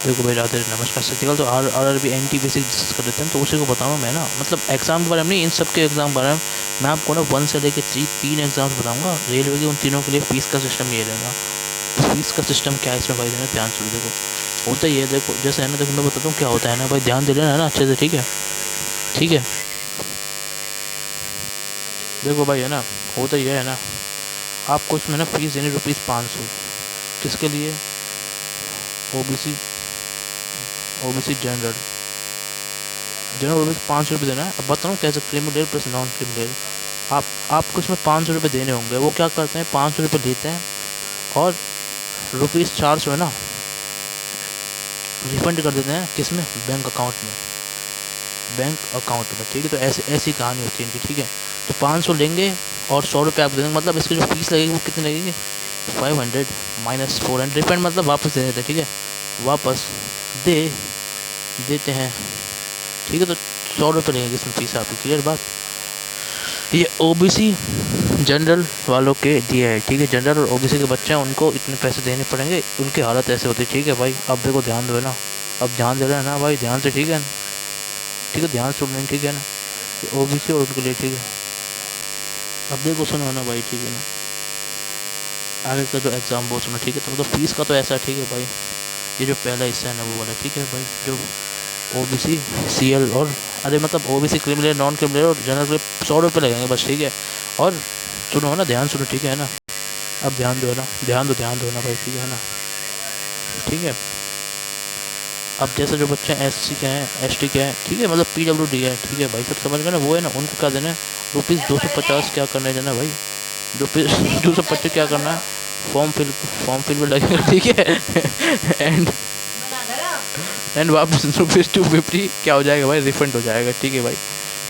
देखो भाई राधे नमस्कार सत्यकाल। तो R B N T basic discuss कर लेते हैं। तो उसी को बताऊँगा मैं ना, मतलब एग्जाम के बारे में नहीं, इन सब के एग्जाम के बारे में मैं आपको ना 1 से लेकर 3 एग्जाम्स बताऊंगा रेलवे के। उन तीनों के लिए फीस का सिस्टम ये रहेगा। तो फीस का सिस्टम क्या है इसमें भाई, देना ध्यान से देखो। होता ही है, देखो जैसे है ना, देखो मैं बताता हूँ क्या होता है ना भाई, ध्यान दे लेना है ना अच्छे से, ठीक है ठीक है। देखो भाई है ना, होता ही है ना, आपको इसमें ना फीस देनी ₹500। किसके लिए? OBC, OBC general, general OBC ₹500 देना है। अब बताऊँ कैसे, क्रिमिनल प्लस नॉन क्रिमिनल। आपको इसमें ₹500 देने होंगे। वो क्या करते हैं, ₹500 लेते हैं और ₹400 है ना रिफंड कर देते हैं। किस में? बैंक अकाउंट में, बैंक अकाउंट में, ठीक है। तो ऐसे ऐसी कहानी होती है इनकी, ठीक है। तो 500 लेंगे और ₹100 आपको देंगे। मतलब इसकी जो फीस लगेगी वो कितनी लगेगी? 500 माइनस 400 रिफंड, मतलब वापस दे देते हैं, ठीक है, वापस दे देते हैं, ठीक है। तो ₹100 लगेंगे इसमें फीस आपकी, क्लियर बात। ये ओबीसी जनरल वालों के लिए है, ठीक है। जनरल और ओबीसी के बच्चे हैं, उनको इतने पैसे देने पड़ेंगे, उनकी हालत ऐसे होती है, ठीक है भाई। अब देखो ध्यान दो ना, अब ध्यान दे रहे हैं ना भाई, ध्यान से, ठीक है ठीक है, ध्यान सुन लें, ठीक है ना, ओबीसी और उनके लिए, ठीक है। अब देखो सुनो ना भाई, ठीक है ना, आगे का जो एग्ज़ाम वो सुनो, ठीक है। तो मतलब फीस का तो ऐसा है, ठीक है भाई। ये जो पहला हिस्सा है ना वो वाला, ठीक है भाई, जो ओबीसी सीएल और अरे मतलब ओबीसी क्रिमिनल नॉन क्रिमिनल और जनरल के ₹100 लगेंगे बस, ठीक है। और सुनो ना, ध्यान सुनो, ठीक है ना। अब ध्यान दो ना, ध्यान दो ना भाई, ठीक है ना, ठीक है। अब जैसे जो बच्चे एससी के हैं, एसटी के हैं, ठीक है, मतलब पीडब्ल्यूडी है, ठीक है भाई, सब समझ गए ना, वो है ना, उनको क्या देना है? ₹250 क्या करना है देना भाई, ₹250 क्या करना है? फॉर्म फिल में लगेगा, ठीक है। एंड वापस ₹250 क्या हो जाएगा भाई, रिफंड हो जाएगा, ठीक है भाई।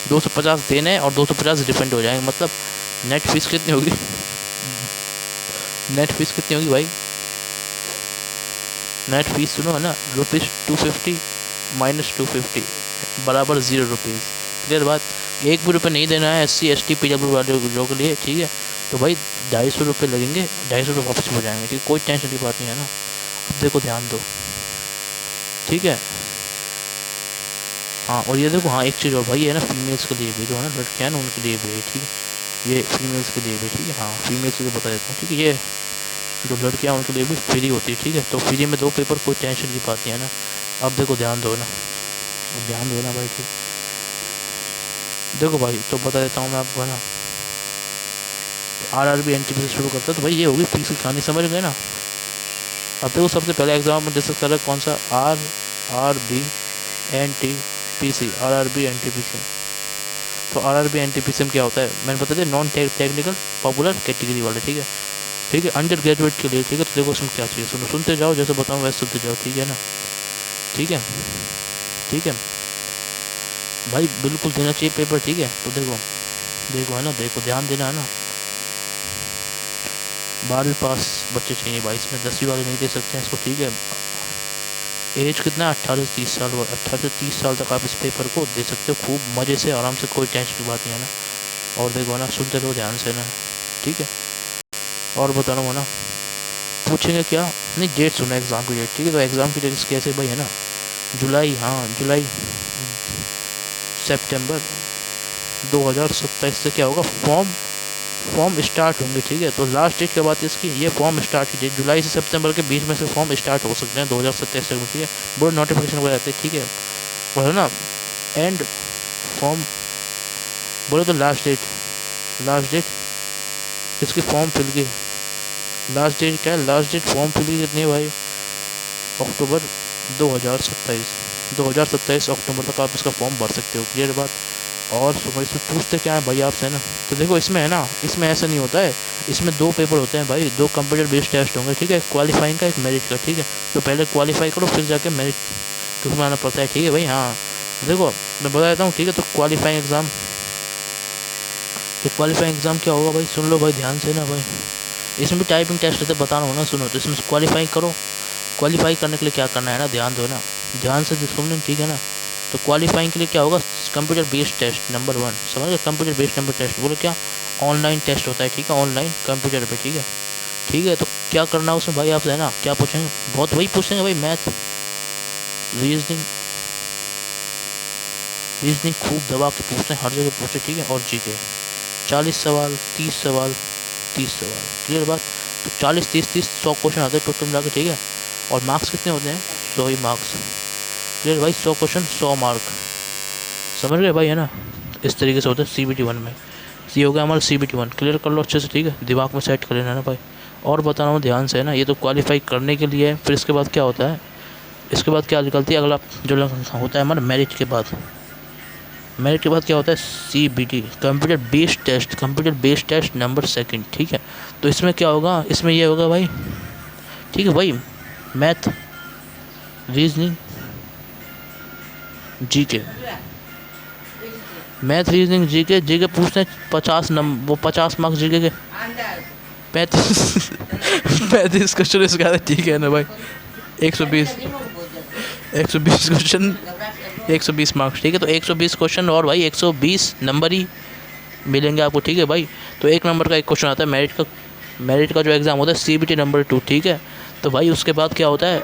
250 देने हैं और 250 रिफंड हो जाएंगे। मतलब नेट फीस कितनी होगी? नेट फीस कितनी होगी भाई? नेट फीस सुनो है ना, ₹250 माइनस 250 बराबर ₹0। क्लियर बात। एक भी रुपये नहीं देना है SC ST PW वालों के लिए, ठीक है। तो भाई ₹250 लगेंगे, ₹250 वापस हो जाएंगे, ठीक है, कोई टेंशन की बात नहीं है ना। अब देखो ध्यान दो, ठीक है। हाँ और ये देखो, हाँ एक चीज़ और भाई है ना, फीमेल्स के लिए भी, जो है ना लड़कियाँ ना उनके लिए भी है, ठीक है। ये फीमेल्स के लिए भी, ठीक है, हाँ फीमेल्स के लिए बता देता हूँ, ठीक है। ये जो लड़कियाँ उनके लिए भी फ्री होती है, ठीक है। तो फ्री में 2 पेपर, कोई टेंशन की बात नहीं है ना। अब देखो ध्यान दो ना, अब ध्यान दो ना भाई, ठीक। देखो भाई तो बता देता हूँ मैं आपको, है ना, RRB NTP से शुरू करता है। तो भाई ये होगी फीस की कहानी, समझ गए ना। अब देखो सबसे पहले एग्जाम में डिस्कस कर रहे कौन सा, RRB NTPC, RRB NTPC। तो RRB NTPC में क्या होता है, मैंने बता दिया, नॉन टेक्निकल पॉपुलर कैटेगरी वाले, ठीक है ठीक है, अंडर ग्रेजुएट के लिए, ठीक है। तो देखो उसमें क्या चाहिए, सुनो, सुनते जाओ, जैसे बताऊँ वैसे सुनते जाओ, ठीक है ना, ठीक है ठीक है भाई, बिल्कुल देना चाहिए पेपर, ठीक है। तो देखो देखो है ना, देखो ध्यान देना है ना, 12वीं पास बच्चे चाहिए भाई इसमें, 10वीं वाले नहीं दे सकते हैं इसको, ठीक है। एज कितना है, 18 से 30 साल, 18 से 30 साल तक आप इस पेपर को दे सकते हो खूब मज़े से, आराम से, कोई टेंशन की बात नहीं है ना। और देखो ना, सुनते रहो ध्यान से ना, ठीक है। और बता रहा हूँ ना, पूछेंगे क्या, नहीं डेट सुना एग्ज़ाम की डेट, ठीक है। तो एग्ज़ाम की डेट कैसे भाई, है ना, जुलाई, हाँ जुलाई सितंबर 2027 से क्या होगा, फॉर्म स्टार्ट होंगे, ठीक है। तो लास्ट डेट क्या बात है इसकी, ये फॉर्म स्टार्ट की डेट जुलाई से सितंबर के बीच में से फॉर्म स्टार्ट हो सकते हैं 2027 तक में, ठीक है। बोर्ड नोटिफिकेशन वगैरह आते हैं, ठीक है। और है ना, एंड फॉर्म बोले तो लास्ट डेट इसकी फॉर्म फिल की, लास्ट डेट क्या है, लास्ट डेट फॉर्म फिल की कितनी है भाई, अक्टूबर 2027 अक्टूबर तक आप इसका फॉर्म भर सकते हो, क्लियर बात। और सुबह इसमें पूछते क्या है भाई आपसे, है ना। तो देखो इसमें है ना, इसमें ऐसा नहीं होता है, इसमें 2 पेपर होते हैं भाई, 2 कंप्यूटर बेस्ड टेस्ट होंगे, ठीक है, क्वालिफाइंग का, एक मेरिट का, ठीक है। तो पहले क्वालिफाई करो, फिर जाके मेरिट उसमें आना पड़ता है, ठीक है भाई। हाँ देखो मैं बता देता हूँ, ठीक है। तो क्वालिफाइंग एग्ज़ाम, तो क्वालिफाइंग एग्ज़ाम क्या होगा भाई, सुन लो भाई ध्यान से ना भाई, इसमें भी टाइपिंग टेस्ट रहते, बता रहा हूँ ना, सुनो। तो इसमें क्वालिफाई करो, क्वालिफाई करने के लिए क्या करना है ना, ध्यान दो ना, ध्यान से सुन लें, ठीक है ना। तो क्वालिफाइंग के लिए क्या होगा, कंप्यूटर बेस्ड टेस्ट नंबर 1, समझ गए, कंप्यूटर बेस्ड नंबर टेस्ट, बोलो क्या, ऑनलाइन टेस्ट होता है, ठीक है, ऑनलाइन कंप्यूटर पे, ठीक है ठीक है। तो क्या करना है उसमें भाई आपसे, है ना, क्या पूछेंगे, बहुत वही पूछेंगे भाई, मैथ, रीजनिंग रीजनिंग खूब दबा के पूछते हैं, हर जगह पूछते, ठीक है। और जीके 40 सवाल, 30 सवाल, 30 सवाल, क्लियर बात। तो 40 30 30 100 क्वेश्चन आते हैं टोटल मिला के, ठीक है। और मार्क्स कितने होते हैं? 100 ही मार्क्स, क्लियर भाई। 100 क्वेश्चन 100 मार्क, समझ गए भाई, है ना। इस तरीके से होता है CBT 1 में। ये हो गया हमारा CBT 1, क्लियर कर लो अच्छे से, ठीक है। दिमाग में सेट कर लेना ना भाई। और बता रहा हूँ ध्यान से, है ना। ये तो क्वालिफाई करने के लिए है। फिर इसके बाद क्या होता है, इसके बाद क्या निकलती है अगला जो होता है हमारा मेरिट के बाद। मेरिट के बाद क्या होता है? CBT, computer based test, computer based test number second, ठीक है। तो इसमें क्या होगा, इसमें ये होगा भाई, ठीक है भाई, math, reasoning, GK. Math, reasoning, GK. GK पूछते हैं 50 नंबर, वो 50 मार्क्स जीके के। 35 35 क्वेश्चन इसके आते, ठीक है ना भाई। 120 क्वेश्चन, 120 मार्क्स, ठीक है। तो 120 क्वेश्चन और भाई 120 नंबर ही मिलेंगे आपको, ठीक है भाई। तो 1 नंबर का एक क्वेश्चन आता है मेरिट का जो एग्ज़ाम होता है CBT नंबर 2, ठीक है। तो भाई उसके बाद क्या होता है,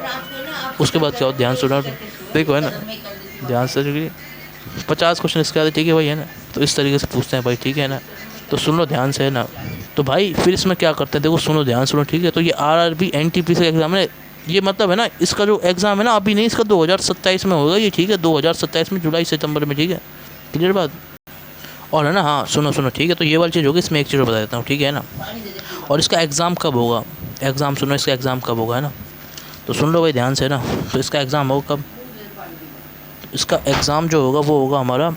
उसके बाद क्या होता है, ध्यान सुनो देखो, है ना, ध्यान से 50 क्वेश्चन इसके आते, ठीक है भाई, है ना। तो इस तरीके से पूछते हैं भाई, ठीक है ना। तो सुन लो ध्यान से, है ना। तो भाई फिर इसमें क्या करते हैं, देखो सुनो ध्यान सुनो, ठीक है। तो ये RRB NTPC का एग्ज़ाम है, ये मतलब है ना, इसका जो एग्ज़ाम है ना अभी नहीं, इसका 2027 में होगा ये, ठीक है। 2027 में जुलाई सितंबर में, ठीक है, क्लियर बात। और है ना, हाँ सुनो सुनो, ठीक है। तो ये वाली चीज़ होगी, इसमें एक चीज़ बता देता हूँ, ठीक है ना। और इसका एग्ज़ाम कब होगा, एग्ज़ाम सुनो, इसका एग्ज़ाम कब होगा, है ना। तो सुन लो भाई ध्यान से, ना। तो इसका एग्ज़ाम होगा कब, इसका एग्ज़ाम जो होगा वो होगा हमारा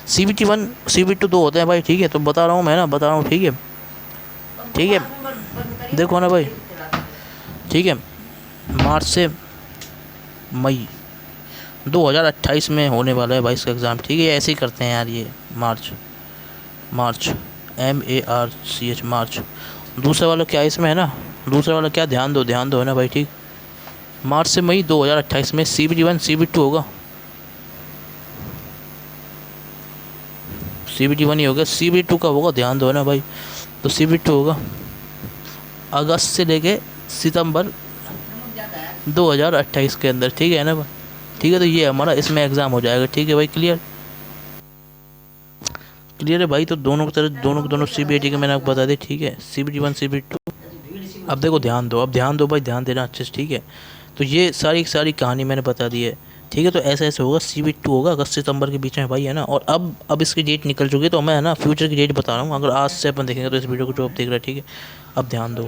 CBT 1, CBT 2 दो होते हैं भाई, ठीक है। तो बता रहा हूँ मैं, ना बता रहा हूँ, ठीक है, ठीक है। देखो ना भाई, ठीक है, मार्च से मई 2028 में होने वाला है भाई इसका एग्ज़ाम, ठीक है। ऐसे ही करते हैं यार ये, मार्च MARCH, मार्च। दूसरा वाला क्या इसमें है ना, दूसरा वाला क्या, ध्यान दो है ना भाई, ठीक। मार्च से मई 2028 में CBT 1 CBT 2 होगा, CBT 1 ही होगा, CBT 2 का होगा, ध्यान दो है ना भाई। तो CBT 2 होगा अगस्त से लेके सितंबर 2028 के अंदर, ठीक है ना भाई, ठीक है। तो ये हमारा इसमें एग्ज़ाम हो जाएगा, ठीक है भाई, क्लियर है भाई। तो दोनों की तरह दोनों CBT के मैंने आपको बता दी, ठीक है। CBT 1 CBT 2। अब देखो ध्यान दो, अब ध्यान दो भाई, ध्यान देना अच्छे से, ठीक है। तो ये सारी कहानी मैंने बता दी है, ठीक है। तो ऐसे होगा, CBT 2 होगा अगस्त सितंबर के बीच में भाई, है ना। और अब इसकी डेट निकल चुकी है, तो मैं है ना फ्यूचर की डेट बता रहा हूँ। अगर आज से अपन देखेंगे तो इस वीडियो को जो आप देख रहे हैं, ठीक है। अब ध्यान दो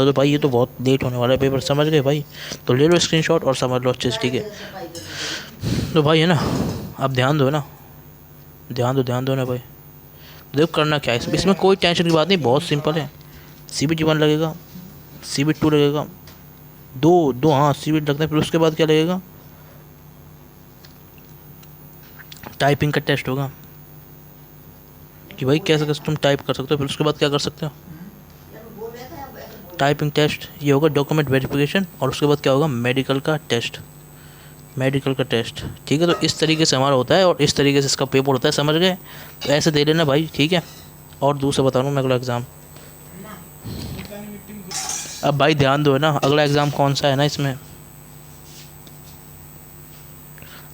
तो भाई, ये तो बहुत लेट होने वाला है पेपर, समझ गए भाई। तो ले लो स्क्रीनशॉट और समझ लो अच्छे से, ठीक है। तो भाई है ना, अब ध्यान दो ना, ध्यान दो ना भाई। देखो करना क्या है इसमें कोई टेंशन की बात नहीं, बहुत सिंपल है। CBT 1 लगेगा, CBT 2 लगेगा, दो हाँ CBT लगता है। फिर उसके बाद क्या लगेगा, टाइपिंग का टेस्ट होगा, कि भाई कैसे कैसे तुम टाइप कर सकते हो। फिर उसके बाद क्या कर सकते हो, टाइपिंग टेस्ट, ये होगा डॉक्यूमेंट वेरिफिकेशन। और उसके बाद क्या होगा, मेडिकल का टेस्ट, ठीक है। तो इस तरीके से हमारा होता है, और इस तरीके से इसका पेपर होता है, समझ गए। तो ऐसे दे लेना भाई, ठीक है। और दूसरा बता रहा हूँ मैं, अगला एग्ज़ाम, अब भाई ध्यान दो है ना, अगला एग्ज़ाम कौन सा है ना इसमें।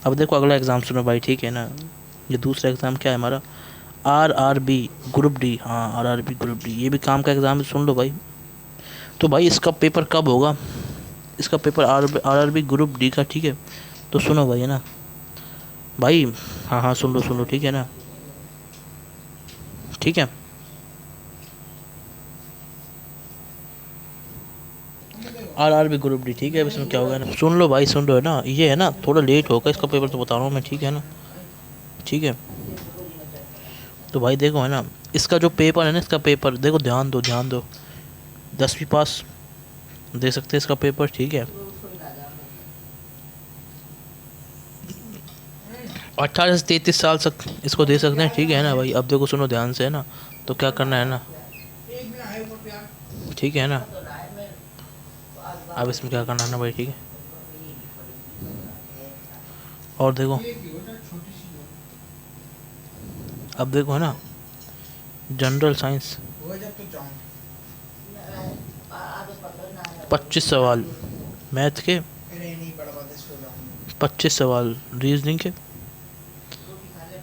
अब देखो अगला एग्ज़ाम सुनो भाई, ठीक है ना। ये दूसरा एग्ज़ाम क्या है हमारा, RRB ग्रुप डी, हाँ RRB ग्रुप डी, ये भी काम का एग्ज़ाम है, सुन लो भाई। तो भाई इसका पेपर कब होगा, इसका पेपर RRB ग्रुप डी का, ठीक है। तो सुनो भाई, है ना भाई, हाँ सुन लो, ठीक है ना, ठीक है। RRB ग्रुप डी, ठीक है। अब इसमें क्या होगा ना, सुन लो भाई, सुन लो है ना, ये है ना थोड़ा लेट होगा इसका पेपर, तो बता रहा हूँ मैं, ठीक है ना, ठीक है। तो भाई देखो है ना, इसका जो पेपर है ना, इसका पेपर देखो, ध्यान दो 10वीं पास दे सकते हैं इसका पेपर, ठीक है। 18 से 33 साल तक इसको दे सकते हैं, ठीक है ना भाई। अब देखो सुनो ध्यान से, है ना। तो क्या करना है ना, ठीक है ना। अब इसमें क्या करना है ना भाई, ठीक है। और देखो, अब देखो है ना, जनरल साइंस 25 सवाल, मैथ के 25 सवाल रीजनिंग के,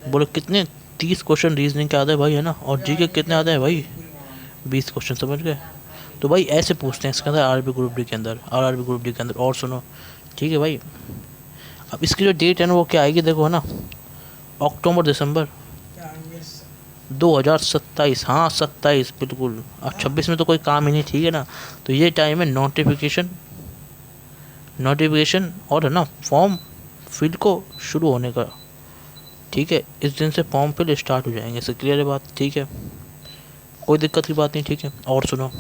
बोले कितने 30 क्वेश्चन रीजनिंग के आते हैं भाई, है ना। और जी के कितने आते हैं भाई, 20 क्वेश्चन, समझ गए। तो भाई ऐसे पूछते हैं इसके अंदर, आरआरबी ग्रुप डी के अंदर, आरआरबी ग्रुप डी के अंदर। और सुनो, ठीक है भाई, अब इसकी जो डेट है ना वो क्या आएगी, देखो, है ना, अक्टूबर दिसंबर 2027। हाँ 27 बिल्कुल। अब 26 में तो कोई काम ही नहीं, ठीक है ना। तो ये टाइम है नोटिफिकेशन और, है ना, फॉर्म फिल को शुरू होने का, ठीक है। इस दिन से फॉर्म फिल स्टार्ट हो जाएंगे, इससे क्लियर है बात, ठीक है, कोई दिक्कत की बात नहीं, ठीक है। और सुनो,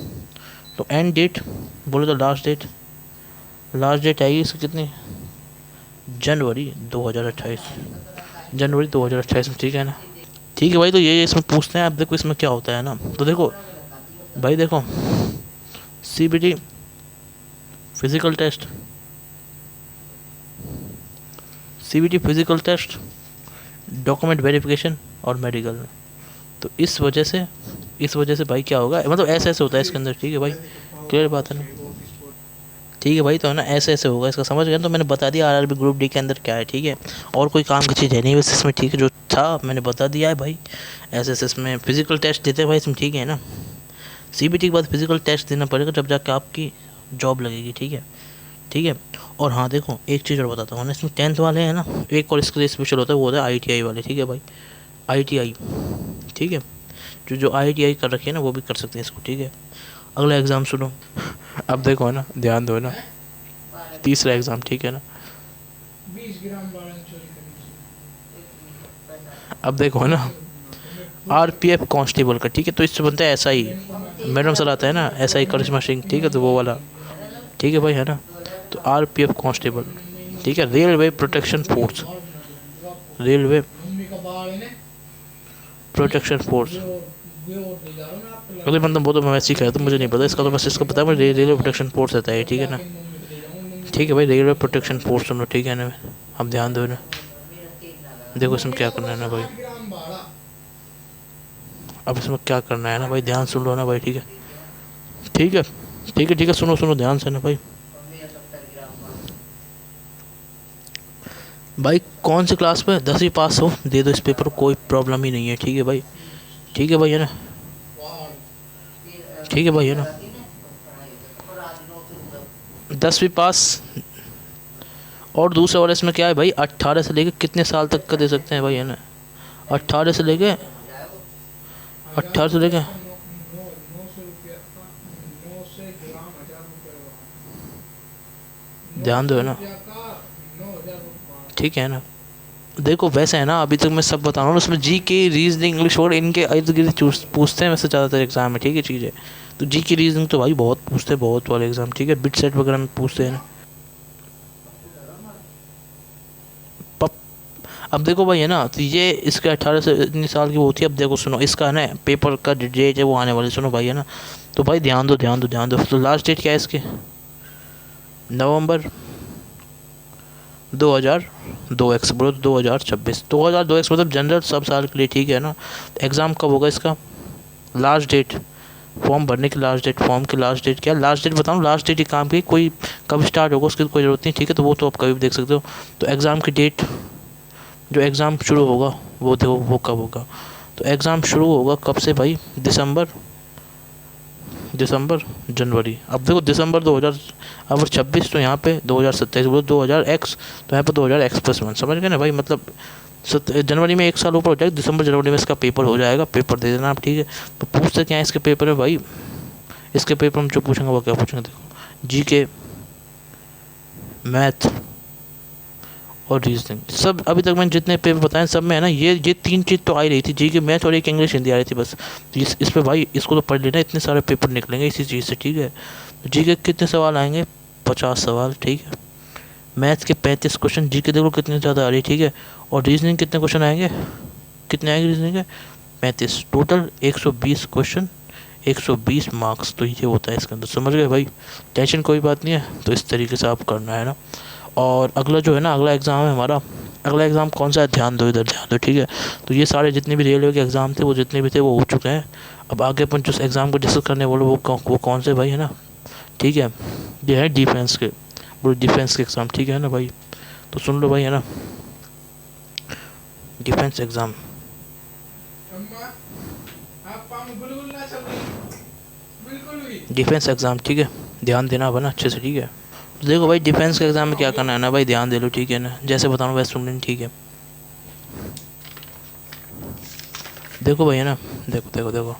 तो एंड डेट बोले तो लास्ट डेट आएगी इसकी कितनी, जनवरी 2028 में, ठीक है ना। ठीक है भाई, तो ये इसमें पूछते हैं। अब देखो इसमें क्या होता है ना, तो देखो भाई, देखो CBT physical test, document verification और मेडिकल। तो इस वजह से भाई क्या होगा, मतलब ऐसे होता है इसके अंदर, ठीक है भाई, क्लियर बात है ना। ठीक है भाई, तो है ना, ऐसे होगा इसका, समझ गए। तो मैंने बता दिया आरआरबी ग्रुप डी के अंदर क्या है, ठीक है। और कोई काम की चीज़ है नहीं बस इसमें, ठीक है, जो था मैंने बता दिया है भाई। ऐसे इसमें फिजिकल टेस्ट देते हैं भाई इसमें, ठीक है ना। सीबीटी के बाद फिजिकल टेस्ट देना पड़ेगा, जब जाके आपकी जॉब लगेगी, ठीक है। और हाँ देखो, एक चीज़ और बताता हूँ ना, इसमें 10th वाले हैं ना, एक और इसके लिए स्पेशल होता है, वो होता है ITI वाले, ठीक है भाई, ITI, ठीक है। जो ITI कर रखे हैं ना वो भी कर सकते हैं इसको, ठीक है। अगला एग्ज़ाम सुनो। अब देखो, है ना, ध्यान दो ना, तीसरा एग्ज़ाम, ठीक है ना। अब देखो, है ना, RPF कांस्टेबल का, ठीक है। तो इससे बनता है SI, मैडम सर आता है ना, SI करिश्मा सिंह, ठीक है, तो वो वाला, ठीक है भाई, है ना। तो RPF कांस्टेबल, ठीक है, रेलवे प्रोटेक्शन फोर्स, अगले मतलब वो तो मैं वैसे ही कहता हूँ, मुझे नहीं पता इसका, तो बस इसको पता है मुझे, रेलवे प्रोटेक्शन फोर्स रहता है, ठीक है ना। ठीक है भाई, रेलवे प्रोटेक्शन फोर्स सुनो, ठीक है ना। अब ध्यान दो ना, देखो इसमें क्या करना है ना भाई, अब इसमें क्या करना है ना भाई, ध्यान सुन लो ना भाई, ठीक है, सुनो ध्यान से ना भाई। भाई कौन सी क्लास में 10वीं पास हो दे दो इस पेपर, कोई प्रॉब्लम ही नहीं है, ठीक है भाई, है ना, ठीक है भाई, है ना। 10वीं पास। और दूसरा वाला इसमें क्या है भाई, 18 से लेके कितने साल तक का दे सकते हैं भाई, है ना। 18 से लेके ध्यान दो, है ना, ठीक है ना। देखो वैसे है ना, अभी तक मैं सब बता रहा हूँ, उसमें GK रीजनिंग इंग्लिश और इनके इर्द गिर्द पूछते हैं वैसे ज़्यादातर एग्जाम में, ठीक है चीज़ें। तो GK रीजनिंग तो भाई बहुत पूछते हैं, बहुत वाले एग्जाम, ठीक है, बिट सेट वगैरह में पूछते हैं ना। अब देखो भाई, है ना, तो ये इसके 18 से इतनी साल की वो होती है। अब देखो सुनो, इसका है ना पेपर का डेट है वो आने वाली, सुनो भाई, है ना। तो भाई ध्यान दो। तो लास्ट डेट क्या है इसकी, नवंबर 2002 बोलो, 2026 मतलब जनरल सब साल के लिए, ठीक है ना। एग्ज़ाम कब होगा इसका, लास्ट डेट, फॉर्म भरने की लास्ट डेट, फॉर्म की लास्ट डेट क्या, लास्ट डेट बताऊँ, लास्ट डेट ही काम की, कोई कब स्टार्ट होगा उसकी कोई ज़रूरत नहीं, ठीक है। तो वो तो आप कभी भी देख सकते हो। तो एग्ज़ाम की डेट, जो एग्ज़ाम शुरू होगा वो देखो वो कब होगा। तो एग्ज़ाम शुरू होगा कब से भाई, दिसंबर जनवरी। अब देखो दिसंबर 2000, अब 26 तो यहाँ पे 2027 बोलो, 2000x तो यहाँ पे 2000x+1, समझ गए ना भाई। मतलब जनवरी में एक साल ऊपर हो जाएगा, दिसंबर जनवरी में इसका पेपर हो जाएगा, पेपर दे देना आप, ठीक है। तो पूछते क्या है इसके पेपर में भाई, इसके पेपर में जो पूछेंगे वो क्या पूछेंगे, देखो GK, मैथ और रीजनिंग, सब अभी तक मैंने जितने पेपर बताए सब में है ना, ये 3 चीज़ तो आ ही रही थी, GK, मैथ और एक इंग्लिश हिंदी आ रही थी बस। तो इस पे भाई इसको तो पढ़ लेना, इतने सारे पेपर निकलेंगे इसी चीज़ से, ठीक है। तो GK कितने सवाल आएंगे, 50 सवाल, ठीक है। मैथ के 35 क्वेश्चन, GK देखो कितने ज़्यादा आ रही है, ठीक है। और रीजनिंग कितने क्वेश्चन आएंगे, रीजनिंग के 35, टोटल 120 क्वेश्चन, 120 मार्क्स। तो ये होता है इसके अंदर, समझ गए भाई, टेंशन कोई बात नहीं है। तो इस तरीके से आप करना है ना। और अगला जो है ना, अगला एग्ज़ाम है हमारा, अगला एग्ज़ाम कौन सा है, ध्यान दो, ठीक है। तो ये सारे जितने भी रेलवे के एग्ज़ाम थे वो जितने भी थे वो हो चुके हैं। अब आगे अपन जिस एग्ज़ाम को डिस्कस करने बोलो वो कौन से भाई, है ना, ठीक है। ये है डिफेंस के, बोलो डिफेंस के एग्ज़ाम, ठीक है ना भाई। तो सुन लो भाई, है ना, डिफेंस एग्ज़ाम, डिफेंस एग्ज़ाम, ठीक है, ध्यान देना बना अच्छे से, ठीक है। तो देखो भाई, डिफेंस के एग्ज़ाम में क्या करना है ना भाई, ध्यान दे लो, ठीक है ना, जैसे बताऊँ वैसे सुन लेना, ठीक है। देखो भाई, है ना, देखो देखो देखो,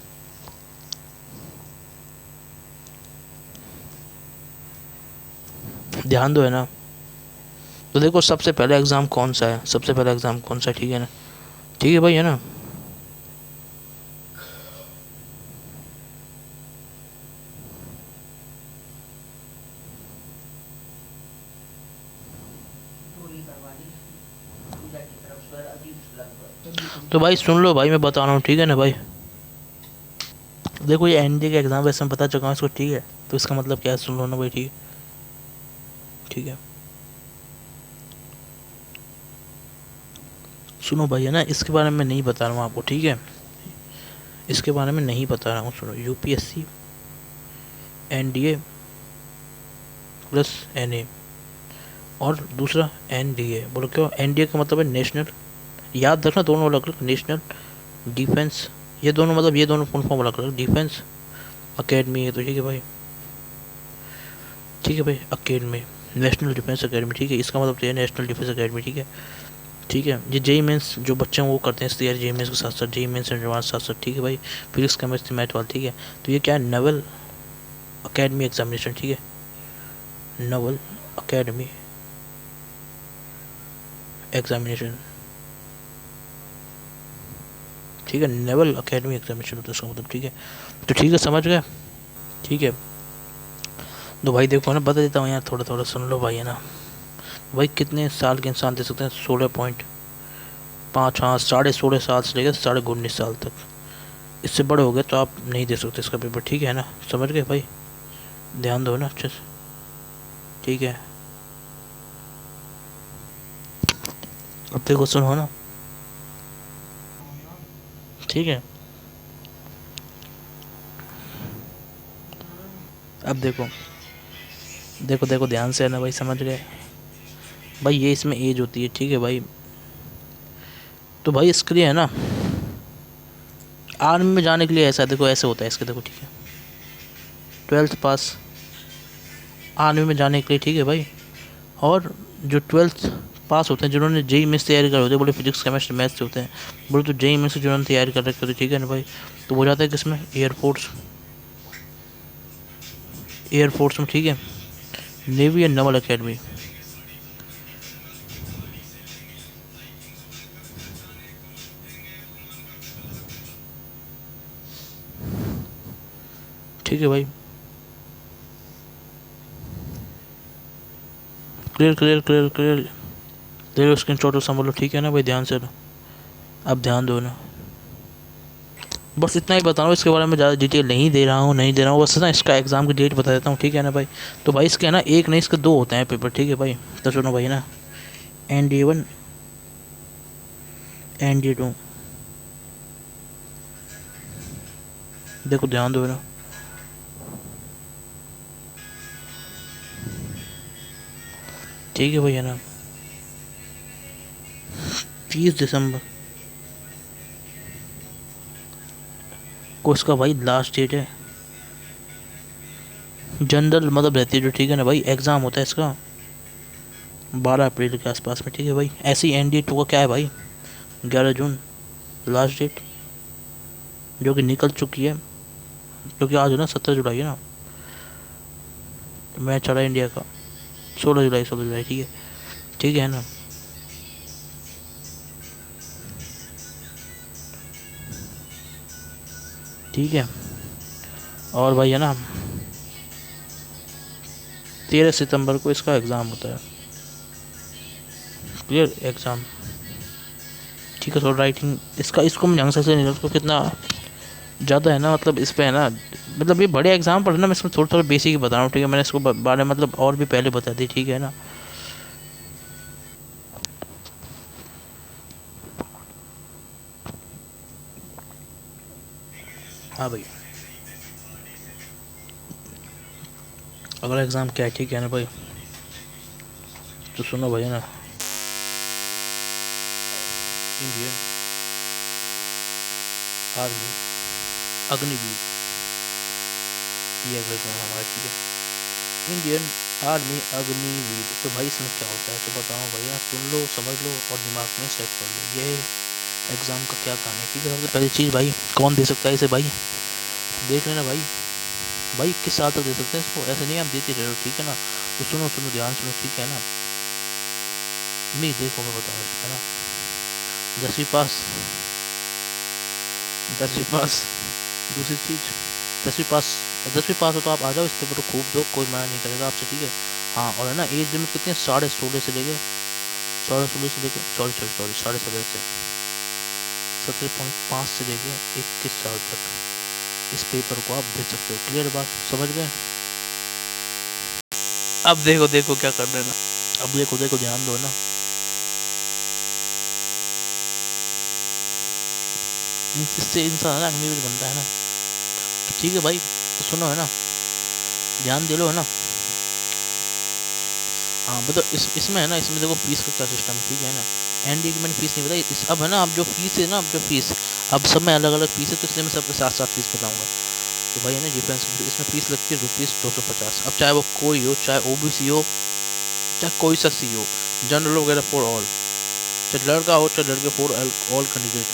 ध्यान दो, है ना। तो देखो सबसे पहला एग्ज़ाम कौन सा है, सबसे पहला एग्ज़ाम कौन सा है, ठीक है ना, ठीक है भाई, है ना। तो भाई सुन लो भाई, मैं बता रहा हूँ, ठीक है ना भाई। देखो ये एनडीए का एग्ज़ाम वैसे मैं बता चुका हूँ इसको, ठीक है। तो इसका मतलब क्या है, सुन लो ना भाई, ठीक, ठीक है। सुनो भाई, है ना, इसके बारे में नहीं बता रहा हूँ आपको, ठीक है, इसके बारे में नहीं बता रहा हूँ, सुनो, यूपीएससी, एनडीए प्लस एनए, और दूसरा एनडीए, बोलो क्यों, एनडीए का मतलब है नेशनल, याद रखना दोनों अलग अलग, नेशनल डिफेंस, ये दोनों मतलब ये दोनों फुल फॉर्म अलग अलग, डिफेंस अकेडमी है, तो ठीक है भाई, ठीक है भाई, अकेडमी, नेशनल डिफेंस अकेडमी, ठीक है, इसका मतलब तो ये नेशनल डिफेंस अकेडमी, ठीक है, ठीक है। ये जेई मेंस जो बच्चे हैं वो करते हैं इस तैयारी, जेई मेंस के साथ साथ जेई मेंस एडवांस साथ साथ, ठीक है भाई, फिजिक्स केमिस्ट्री मैथ वाला, ठीक है। तो ये क्या है, नवल अकेडमी एग्जामिनेशन, ठीक है, नवल अकेडमी एग्जामिनेशन, ठीक है, नेवल अकेडमी एग्जामिनेशन होता है इसका मतलब, ठीक है। तो ठीक है, समझ गए, ठीक है। तो भाई देखो ना, बता देता हूँ यार, थोड़ा थोड़ा सुन लो भाई, है ना। भाई कितने साल के इंसान दे सकते हैं, 16.5, हाँ, 16.5 साल से लेकर 19.5 साल तक, इससे बड़े हो गए तो आप नहीं दे सकते इसका पेपर, ठीक है ना, समझ गए भाई, ध्यान दो ना अच्छे से, ठीक है। अब देखो सुनो ना, ठीक है, अब देखो, देखो देखो ध्यान से, है ना भाई, समझ गए भाई, ये इसमें एज होती है, ठीक है भाई। तो भाई इसके लिए है ना, आर्मी में जाने के लिए ऐसा देखो, ऐसे होता है इसके, देखो, ठीक है, 12th पास आर्मी में जाने के लिए, ठीक है भाई। और जो 12th पास होते हैं, जिन्होंने जेई मेंस तैयारी कर होते हैं, बोले फिजिक्स केमिस्ट्री मैथ्स से होते हैं, बोले तो जेई मेंस जिन्होंने तैयारी कर रखी होती है, ठीक है ना भाई, तो वो जाता है किसमें, एयरफोर्स, एयरफोर्स में, ठीक है, नेवी एंड नवल अकेडमी, ठीक है भाई, clear clear clear clear clear, screen shot संभालो, ठीक है ना भाई, ध्यान से ना, अब ध्यान दो ना, बस इतना ही बता रहा हूँ, इसके बारे में ज़्यादा डिटेल नहीं दे रहा हूँ, नहीं दे रहा हूँ, बस ना इसका एग्ज़ाम की डेट बता देता हूँ, ठीक है ना भाई। तो भाई इसके है ना, एक नहीं इसके दो होते हैं पेपर, ठीक है भाई। तो सुनो भाई ना, ND1 ND2, देखो ध्यान दो ना, ठीक है भाई, है ना, 30 दिसंबर को इसका भाई लास्ट डेट है, जनरल मतलब रहती है जो, ठीक है ना भाई, एग्ज़ाम होता है इसका 12 अप्रैल के आसपास में, ठीक है भाई। ऐसी ND2 का क्या है भाई, 11 जून लास्ट डेट, जो कि निकल चुकी है, जो कि आज है ना 17 जुलाई है ना, मैच चला इंडिया का, 16 जुलाई, 16 जुलाई, ठीक है, ठीक है ना। ठीक है, और भाई है ना, 13 सितंबर को इसका एग्ज़ाम होता है, क्लियर एग्ज़ाम, ठीक है। थोड़ा राइटिंग इसका, इसको मैं जंग से नहीं, उसको कितना ज़्यादा है ना, मतलब इस पे है ना, मतलब ये बड़े एग्जाम पर है ना, मैं इसमें थोड़ा थोड़ा बेसिक ही बता रहा हूँ, ठीक है, मैंने इसको बारे में मतलब और भी पहले बता दी, ठीक है ना। हाँ भाई, अगला एग्ज़ाम क्या है, ठीक है ना भाई, तो सुनो भाई, है ना, इंडियन आर्मी अग्निवीर, ये अगला एग्जाम हमारा, ठीक है। इंडियन आर्मी अग्निवीर, तो भाई इसमें क्या होता है तो बताओ भैया, सुन लो समझ लो और दिमाग में सेट कर लो ये एग्ज़ाम का क्या कहानी है, ठीक है। सबसे पहली चीज़ भाई, कौन दे सकता है इसे भाई, देख लेना भाई। भाई किस साल तक दे सकते हैं इसको, ऐसे नहीं आप देते रहो, ठीक है ना। तो सुनो सुनो ध्यान सुनो, ठीक है ना। नहीं देखो मैं बताऊँ इसमें ना, 10वीं पास, 10वीं पास, दूसरी चीज़ 10वीं पास, 10वीं पास हो तो आप आ जाओ, इस पेपर को खूब दो, कोई मना नहीं करेगा आपसे, ठीक है। हाँ और है ना, एज लिमिट कितनी है, 16.5 से लेके, 16.5 से लेके, सॉरी सॉरी सॉरी 17.5 से, 17.5 से लेके 21 साल तक इस पेपर को आप दे सकते हो। क्लियर बात, समझ गए। अब देखो देखो क्या कर रहे हैं ना, अब देखो देखो ध्यान दो ना, इससे इंसान ना अग्निवीर बनता है ना, ठीक है भाई। तो सुनो है ना, ध्यान दे लो है ना। हाँ मतलब इसमें है ना, इसमें देखो फीस का क्या सिस्टम है, ठीक है ना। एनडीए की मैंने फीस नहीं बताई, अब है ना, अब जो फीस है ना, अब जो फीस, अब सब में अलग अलग फीस है, तो इसलिए मैं सबके साथ साथ फीस बताऊंगा। तो भाई है ना, डिफेंस इसमें फीस लगती है ₹250। अब चाहे वो कोई हो, चाहे ओबीसी हो, चाहे कोई सा सी हो, जनरल वगैरह फॉर ऑल, चाहे लड़का हो चाहे लड़के, फॉर ऑल कैंडिडेट।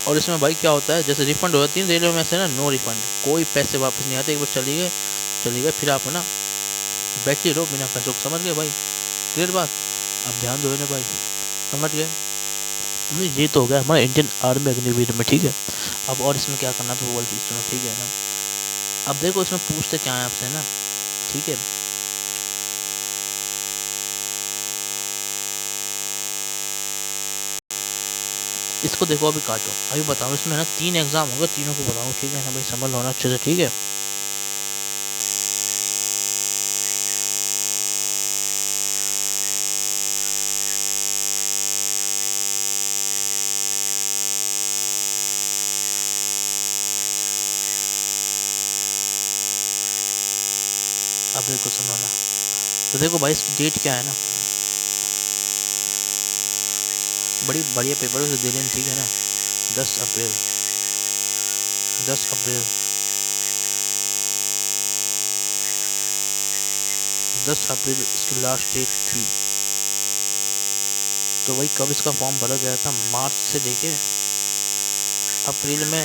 और इसमें भाई क्या होता है, जैसे रिफंड हो जाती है रेलवे में से ना, नो रिफंड, कोई पैसे वापस नहीं आते, एक बार चली गए फिर आप है ना बैठे रहो बिना पैसों को, समझ गए भाई। क्लियर बात, अब ध्यान दो ना भाई, समझ गए। नहीं ये तो हो गया हमारा इंडियन आर्मी अग्निवीर में, ठीक है। अब और इसमें क्या करना, तो वो वाली चीज़ सुनो, ठीक है ना। अब देखो इसमें पूछते क्या है आपसे ना, ठीक है। इसको देखो अभी काटो, अभी बताओ, इसमें ना 3 एग्जाम होंगे, तीनों को बताओ, ठीक है ना भाई, समझ लो ना अच्छे से, ठीक है। अब देखो सुनो ना, तो देखो भाई इसकी डेट क्या है ना, बड़ी बढ़िया पेपर है दे लेना, ठीक है ना। 10 अप्रैल, 10 अप्रैल, 10 अप्रैल इसकी लास्ट डेट थी। तो वही कब इसका फॉर्म भरा गया था, मार्च से लेके अप्रैल में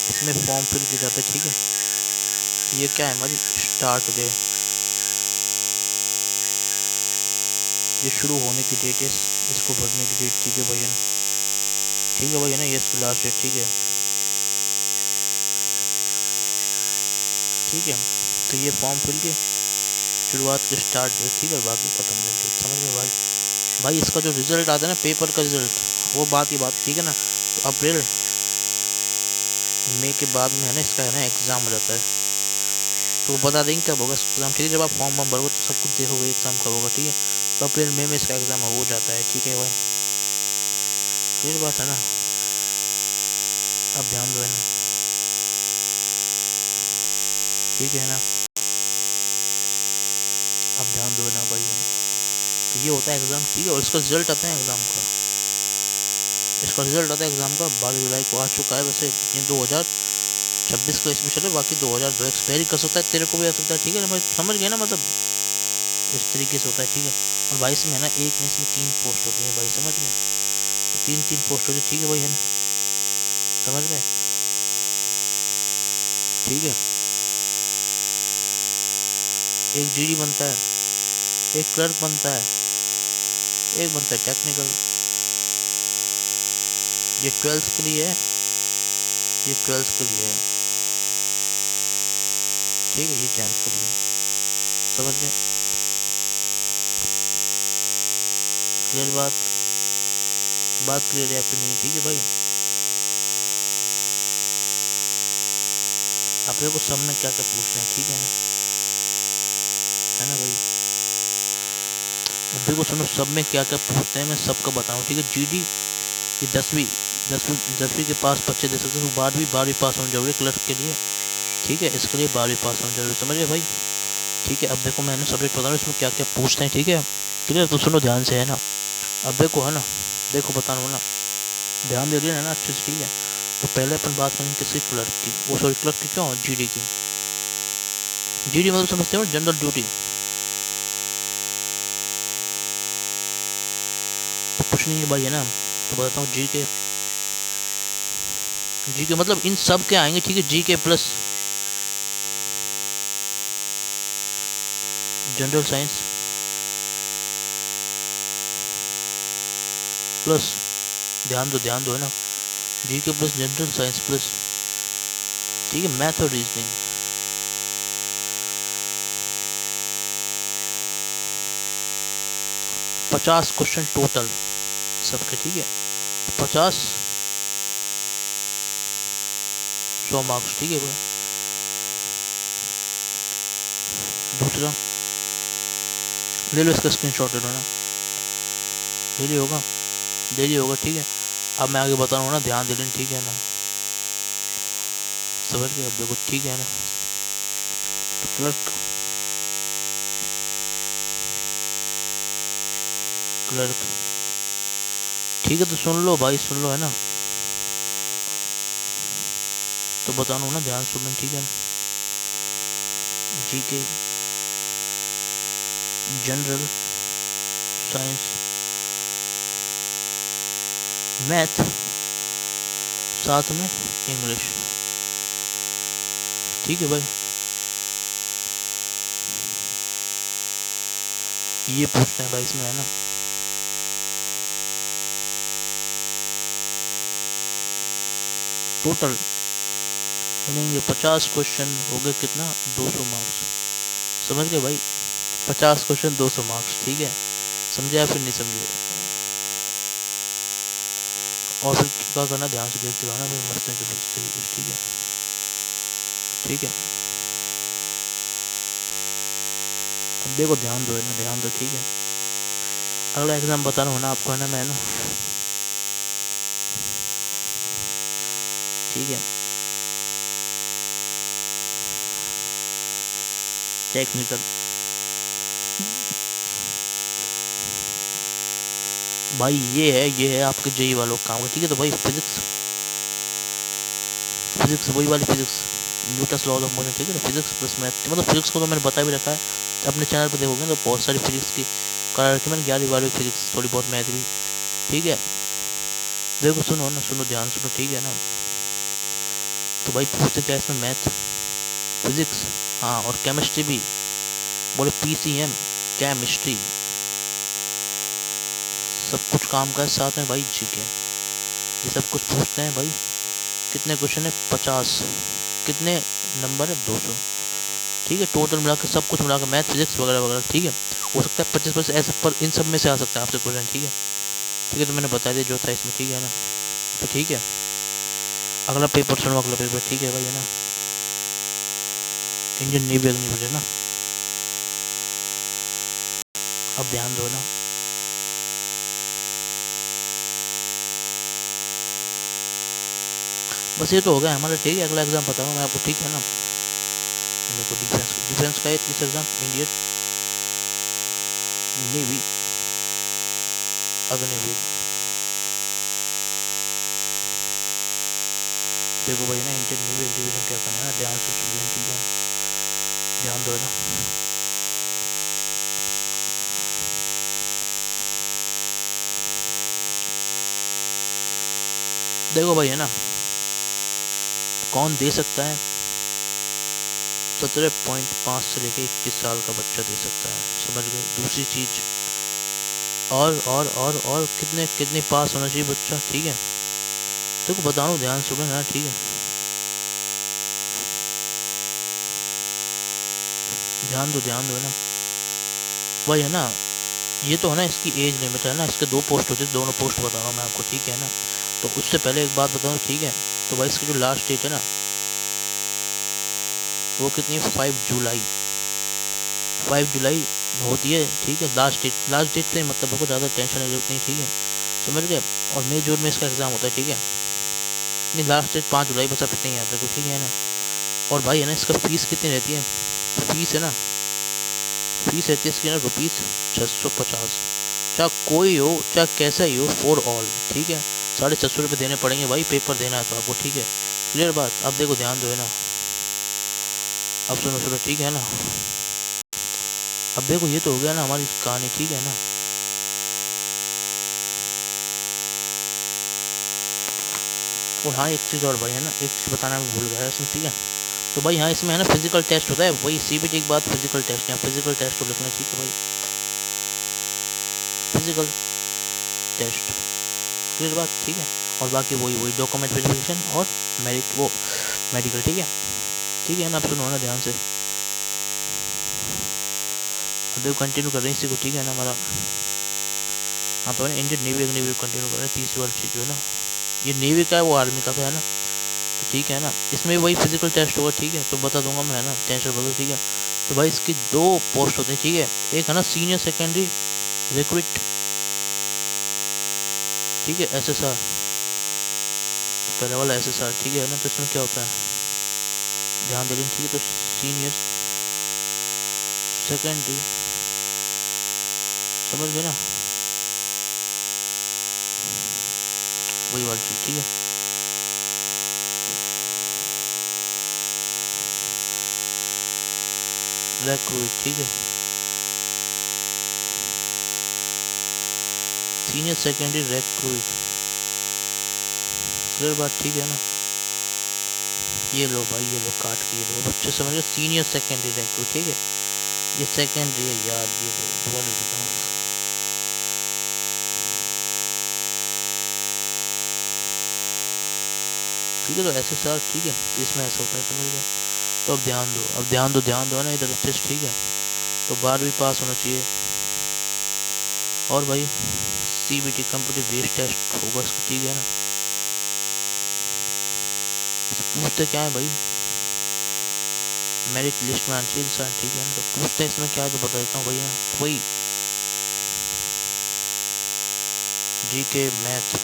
इसमें फॉर्म फिल किए जाते, ठीक है। तो ये क्या है हमारी स्टार्ट डे, ये शुरू होने की डेट है, इसको भरने की डेट, ठीक है भैया ना, ठीक है भैया ना, ये इसकी लास्ट डेट, ठीक है। ठीक है, तो ये फॉर्म फिल के शुरुआत की स्टार्ट डेट, ठीक है, बाकी खत्म डेट, समझ गए भाई। भाई इसका जो रिजल्ट आता है ना, पेपर का रिजल्ट, वो बात ही बात, ठीक है ना। तो अप्रैल मई के बाद में है ना, इसका है ना एग्ज़ाम हो जाता है, तो वो बता देंगे कब होगा एग्ज़ाम, ठीक है। जब आप फॉर्म वॉर्म भरोगे तो सब कुछ देखोगे एग्ज़ाम कब होगा, ठीक है। तो अप्रैल मई में इसका एग्ज़ाम हो जाता है, ठीक है भाई। क्लियर बात है ना, अब ध्यान दो है ना, ठीक है ना, अब ध्यान दो ना भाई, है ना। तो ये होता है एग्ज़ाम, ठीक है। और इसका रिजल्ट आता है एग्ज़ाम का, इसका रिजल्ट आता है एग्ज़ाम का 12 जुलाई को आ चुका है वैसे, ये 2026 का इसमें चले, बाकी 2002 एक्सपायरी कर सकता है, तेरे को भी आ सकता है, ठीक है ना भाई, समझ गए ना, मतलब इस तरीके से होता है, ठीक है। और भाई इसमें है ना, एक में इसमें 3 पोस्ट होती है भाई, समझ गए, तो 3 पोस्ट होती है, ठीक है भाई, है ना, समझ गए, ठीक है। एक जीडी बनता है, एक क्लर्क बनता है, एक बनता है टेक्निकल, ये 12th के लिए है, ये 12th के लिए है, ठीक है, ये 10th के लिए, समझ गए। क्लियर बात, बात क्लियर है या फिर नहीं, ठीक है भाई। आप देखो सब में क्या क्या पूछ रहे हैं, ठीक है ना भाई। अब देखो सुनो, सब में क्या क्या पूछते हैं मैं सबका बताऊँ, ठीक है। जीडी ये 10वीं के पास बच्चे दे सकते हैं, 12वीं पास होना जरूरी क्लर्क के लिए, ठीक है। इसके लिए 12वीं पास होना जरूरी, समझिए भाई, ठीक है। अब देखो मैंने सब्जेक्ट बता रहा हूँ, इसमें क्या क्या पूछते हैं, ठीक है। क्लियर, तो सुनो ध्यान से है ना। अब देखो है ना, देखो बता रहा हूँ ना, ध्यान दे रही है ना अच्छे से, ठीक है। तो पहले अपन बात करेंगे किसकी, क्लर्क की, वो सॉरी क्लर्क की क्यों, जीडी की। जीडी मतलब समझते हो, जनरल ड्यूटी। तो कुछ नहीं है भाई है ना, तो बताता हूँ जी के। जी के मतलब इन सब के आएंगे, ठीक है। जी के प्लस जनरल साइंस प्लस, ध्यान दो है ना, जी के प्लस जनरल साइंस प्लस, ठीक है, मैथ और रीजनिंग। 50 क्वेश्चन टोटल सबके, ठीक है। 50, 100 मार्क्स, ठीक है भाई। दूसरा ले लो, इसका स्क्रीनशॉट ले लो ना, डेली होगा, डेली होगा, ठीक है। अब मैं आगे बता रहा हूँ ना, ध्यान दे लेना, ठीक है ना, समझ गए। अब देखो ठीक है ना, तो क्लर्क, क्लर्क, ठीक है। तो सुन लो भाई, सुन लो है ना, तो बता रहा हूँ ना, ध्यान सुन लो, ठीक है ना। जी के, जनरल साइंस, मैथ, साथ में इंग्लिश, ठीक है भाई। ये पूछते हैं भाई इसमें है ना, टोटल बनेंगे 50 क्वेश्चन, हो गए कितना, 200 मार्क्स, समझ गए भाई। 50 क्वेश्चन 200 मार्क्स, ठीक है। समझे या फिर नहीं समझे। और फिर क्या करना, ध्यान से देखते रहना, फिर मस्त है चलो सही कुछ, ठीक है, ठीक है। अब देखो ध्यान दो है ना, ध्यान दो, ठीक है। अगला एग्जाम बता रहा हूँ ना आपको है ना, मैं ना, ठीक है, टेक्निकल, भाई ये है आपके जेई वालों का काम का, ठीक है। तो भाई फिजिक्स, फिजिक्स वही वाली physics, Newton's laws of motion, ठीक है। फिजिक्स प्लस मैथ, मतलब फिजिक्स को तो मैंने बता भी रखा है, अपने चैनल पर देखोगे तो बहुत सारी फिजिक्स की करा रखी है मैंने, 11वीं 12वीं फिजिक्स, थोड़ी बहुत मैथ भी, ठीक है। देखो सुनो ना, सुनो ध्यान सुनो, ठीक है ना। तो भाई पूछते क्या इसमें, मैथ, फिजिक्स, हाँ, और केमिस्ट्री भी, बोले पीसीएम, केमिस्ट्री, सब कुछ काम का है साथ में भाई, जीके, ये सब कुछ पूछते हैं भाई। कितने क्वेश्चन है, 50, कितने नंबर है, 200, ठीक है। टोटल मिला के, सब कुछ मिला के, मैथ फिजिक्स वगैरह वगैरह, ठीक है। हो सकता है 25% ऐसे, पर इन सब में से आ सकता है आपसे क्वेश्चन, ठीक है, ठीक है। तो मैंने बता दिया जो था इसमें, ठीक है ना। तो ठीक है, अगला पेपर सुनो, अगला पेपर, ठीक है भाई है ना, इंडियन नेवी अग्निवीर है ना। अब ध्यान दो ना, बस ये तो हो गया हमारा, ठीक है। अगला एग्जाम बताऊँ मैं आपको, ठीक है ना। देखो डिफेंस, डिफेंस का है 30 एग्जाम, इंडियन नेवी अग्निवीर। देखो भाई ना, इंडियन नेवी अग्निवीर में क्या करना है ना, ध्यान से सुन लें, ठीक है, ध्यान दो ना। देखो भाई है ना, कौन दे सकता है, 17.5 से लेके 21 साल का बच्चा दे सकता है, समझ गए। दूसरी चीज, और कितने कितने पास होना चाहिए बच्चा, ठीक है। देखो बता रहा हूँ, ध्यान सुनो ना, ठीक है, ध्यान दो ना। वही है ना, ये तो है ना, इसकी एज लिमिट है ना, इसके 2 पोस्ट होते हैं, दोनों पोस्ट बता रहा हूँ मैं आपको, ठीक है ना। तो उससे पहले एक बात बताऊँ, ठीक है। तो भाई इसकी जो लास्ट डेट है ना, वो कितनी है, 5 जुलाई, 5 जुलाई होती है, ठीक है। लास्ट डेट से मतलब को ज़्यादा टेंशन की जरूरत नहीं, ठीक है, समझ गए। और मई जून में इसका एग्ज़ाम होता है, ठीक है। नहीं, लास्ट डेट 5 जुलाई, बस अब इतना ही आता है, तो ठीक है ना। और भाई है ना, इसका फीस कितनी रहती है, फीस है ना, फीस रहती है इसकी ना, ₹650, चाहे कोई हो चाहे कैसा ही हो, फॉर ऑल, ठीक है। 750 रुपये देने पड़ेंगे भाई, पेपर देना है तो आपको, ठीक है। क्लियर बात। अब देखो ध्यान दो, है ना, अब सुनो सुनो, ठीक है ना। अब देखो ये तो हो गया ना हमारी कहानी, ठीक है ना। और हाँ, एक चीज़ और भाई, है ना, एक चीज़ बताना मैं भूल गया इसमें, ठीक है। तो भाई हाँ, इसमें है ना फिजिकल टेस्ट होता है, वही सीबीटी के बाद फिजिकल टेस्ट, यहाँ फिजिकल टेस्ट तो लिखना, ठीक है भाई, फिजिकल टेस्ट। क्लियर बात, ठीक है। और बाकी वही वही डॉक्यूमेंट वेरिफिकेशन और मेरिट वो मेडिकल, ठीक है। ठीक है ना, आप सुनो ना ध्यान से। देखो कंटिन्यू कर रहे हैं इसी को, ठीक है ना हमारा। हाँ तो इंडियन नेवी अग्निवीर कंटिन्यू कर रहे हैं, तीसरी वाली चीज़ जो है ना, ये नेवी का है, वो आर्मी का था, है ना। तो ठीक है ना, इसमें वही फिजिकल टेस्ट होगा, ठीक है, तो बता दूंगा मैं, है ना, टेंशन बदल, ठीक है। तो भाई इसकी 2 पोस्ट होते हैं, ठीक है। एक है ना सीनियर सेकेंडरी रिक्रूट, ठीक है, SSR, पहले वाला SSR, ठीक है ना। तो इसमें क्या होता है, ध्यान दे लेंगे, ठीक है। तो सीनियर सेकेंडरी, समझ गए ना, वही वाली चीज़, ठीक है। रिक्रूट, ठीक है, सीनियर सेकेंडरी रिक्रूट। क्लियर बात, ठीक है ना। ये लो भाई, ये लो काट के, ये लो बच्चे समझ गए, सीनियर सेकेंडरी रिक्रूट, ठीक है। ये सेकेंडरी है यार, ये लो दोबारा लिखता हूँ, ठीक है। तो SSR, ठीक है, तो इसमें ऐसा होता है, समझ गए। तो अब ध्यान दो, अब ध्यान दो, ध्यान दो, है ना, इधर अच्छे से, ठीक है। तो 12वीं पास होना चाहिए, और भाई CBT कंप्यूटर बेस्ड टेस्ट होगा इसका, ठीक है ना। पूछते क्या है भाई, मेरिट लिस्ट में आना चाहिए इंसान, ठीक है ना। तो पूछते हैं इसमें क्या है, तो बता देता हूँ भैया, वही GK, मैथ,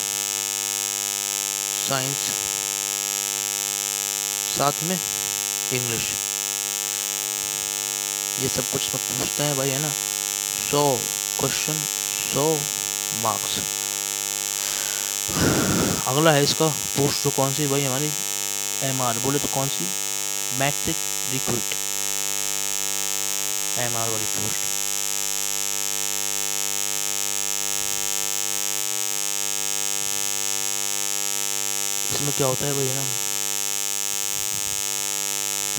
साइंस, साथ में इंग्लिश, ये सब कुछ इसमें पूछते हैं भाई, है ना। 100 क्वेश्चन, 100 मार्क्स। अगला है इसका पोस्ट, तो कौन सी भाई हमारी, MR बोले तो कौन सी, मैट्रिक रिक्रूट, MR वाली पोस्ट। इसमें क्या होता है भाई, है ना,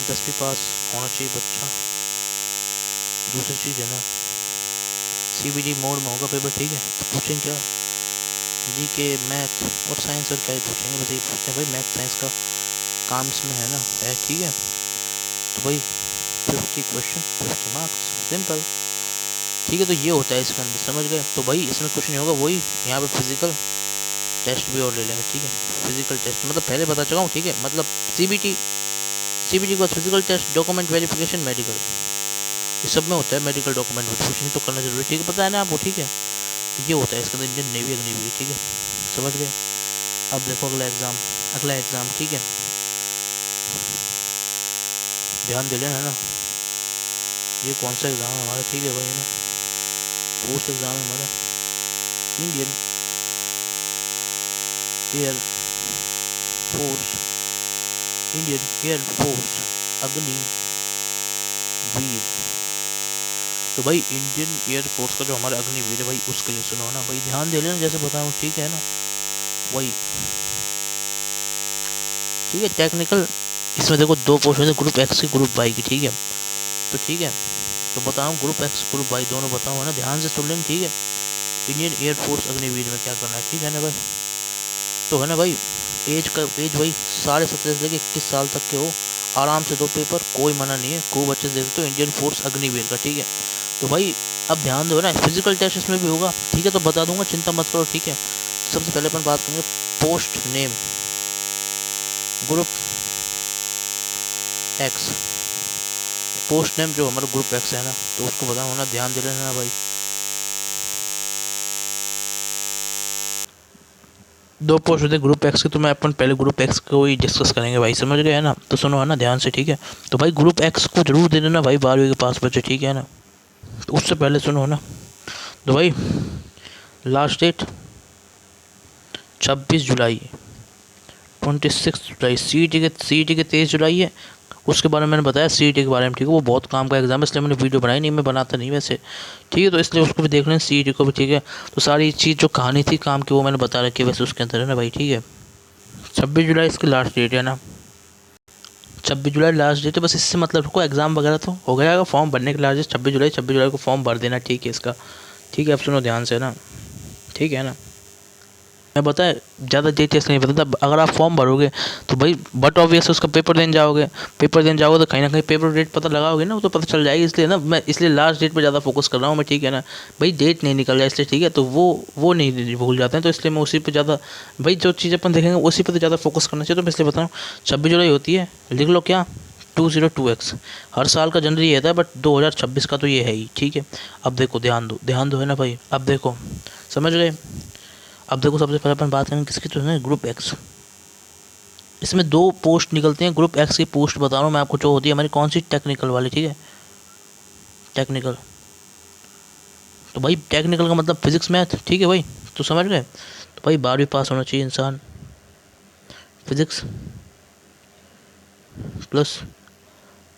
10वीं पास होना चाहिए बच्चा। दूसरी चीज़ है ना, CBT मोड में होगा पेपर, ठीक है। तो पूछेंगे क्या, GK, मैथ और साइंस, और क्या ही पूछेंगे, बस यही पूछते हैं भाई, मैथ साइंस का काम इसमें है ना, है, ठीक है। तो भाई 50 क्वेश्चन 50 मार्क्स, सिंपल, ठीक है। तो ये होता है इसके अंदर, समझ गए। तो भाई इसमें कुछ नहीं होगा, वही यहाँ पे फिजिकल टेस्ट भी और ले लेंगे, ठीक है। फिजिकल टेस्ट मतलब पहले बता चुका हूँ, ठीक है, मतलब CBT के बाद physical test, document verification, medical, ये सब में होता है मेडिकल डॉक्यूमेंट वेरिफिकेशन, तो करना जरूरी, ठीक है, पता है ना आपको, ठीक है। तो ये होता है इसके अंदर, इंडियन नेवी अग्निवीर, ठीक है, समझ गए। अब देखो अगला एग्ज़ाम, अगला एग्ज़ाम, ठीक है, ध्यान दे लेना, है ना। ये कौन सा एग्ज़ाम है हमारा, ठीक है भाई, है ना, पोस्ट एग्ज़ाम है हमारा, Indian air force, Indian air force Agniveer. तो भाई इंडियन एयर फोर्स का जो हमारा अग्निवीर है भाई, उसके लिए सुनो ना भाई, ध्यान दे लेना, जैसे बताऊँ, ठीक है ना, वही, ठीक है। टेक्निकल, इसमें देखो 2 पोस्ट होते हैं, ग्रुप X की, ग्रुप Y की, ठीक है। तो ठीक है, तो बताऊँ ग्रुप X ग्रुप Y दोनों बताऊँ, है ना, ध्यान से सुन लेंगे, ठीक है। इंडियन एयर फोर्स अग्निवीर में क्या करना है, ठीक है ना भाई। तो है ना भाई, एज भाई 17.5 से लेकर 21 साल तक के हो, आराम से दो पेपर, कोई मना नहीं है, खूब अच्छे से दे सकते हो, इंडियन फोर्स अग्निवीर का, ठीक है। तो भाई अब ध्यान दो ना, फिजिकल टेस्ट इसमें भी होगा, ठीक है, तो बता दूंगा, चिंता मत करो, ठीक है। सबसे पहले अपन बात करेंगे post name, group X, post name जो हमारा ग्रुप X है ना, तो उसको बताऊँ ना, ध्यान दे लेना भाई। 2 पोस्ट होते हैं ग्रुप X की, तो मैं अपन पहले ग्रुप X को ही डिस्कस करेंगे भाई, समझ गए, है ना। तो सुनो, है ना, ध्यान से, ठीक है। तो भाई ग्रुप X को जरूर दे देना भाई, 12वीं के पास बच्चे, ठीक है ना। तो उससे पहले सुनो, है ना, तो भाई लास्ट डेट 26 जुलाई, 26 जुलाई। सी के 23 जुलाई है। उसके बारे में मैंने बताया सी के बारे में, ठीक है। वो बहुत काम का एग्जाम है, इसलिए मैंने वीडियो बनाई नहीं, मैं बनाता नहीं वैसे, ठीक है। तो इसलिए उसको भी देख लें, सी को भी, ठीक है। तो सारी चीज़ जो कहानी थी काम की वो मैंने बता रखी है वैसे उसके अंदर, है ना भाई, ठीक है। 26 जुलाई इसकी लास्ट डेट है ना, 26 जुलाई लास्ट डेट है। बस इससे मतलब को एग्ज़ाम वगैरह तो हो गया, फॉर्म भरने के लास्ट डेट 26 जुलाई, 26 जुलाई को फॉर्म भर देना, ठीक है इसका, ठीक है। अब सुनो ध्यान से ना, ठीक है ना। मैं बताया ज़्यादा डिटेल्स नहीं बताता। अगर आप फॉर्म भरोगे तो भाई बट ऑब्वियस उसका पेपर देने जाओगे, तो कहीं ना कहीं पेपर डेट पता लगाओगे ना, वो तो पता चल जाएगी। इसलिए ना मैं इसलिए लास्ट डेट पे ज़्यादा फोकस कर रहा हूँ मैं, ठीक है ना भाई। डेट नहीं निकल जाए इसलिए, ठीक है। तो वो नहीं भूल जाते हैं, तो इसलिए मैं उसी पर ज़्यादा, भाई जो चीज़ अपन देखेंगे उसी पर तो ज़्यादा फोकस करना चाहिए। तो मैं इसलिए बता रहा हूँ 26 जुलाई होती है, लिख लो क्या 2026। हर साल का जनवरी ये था, बट 2026 का तो ये है ही, ठीक है। अब देखो ध्यान दो है ना भाई। अब देखो समझ गए। अब देखो सबसे पहले अपन बात करेंगे किसकी, तो है ग्रुप एक्स। इसमें 2 पोस्ट निकलती हैं। ग्रुप एक्स की पोस्ट बता रहा हूँ मैं आपको, जो होती है हमारी कौन सी, टेक्निकल वाली, ठीक है। टेक्निकल, तो भाई टेक्निकल का मतलब फिजिक्स मैथ, ठीक है भाई। तो समझ गए। तो भाई 12वीं पास होना चाहिए इंसान, फिजिक्स प्लस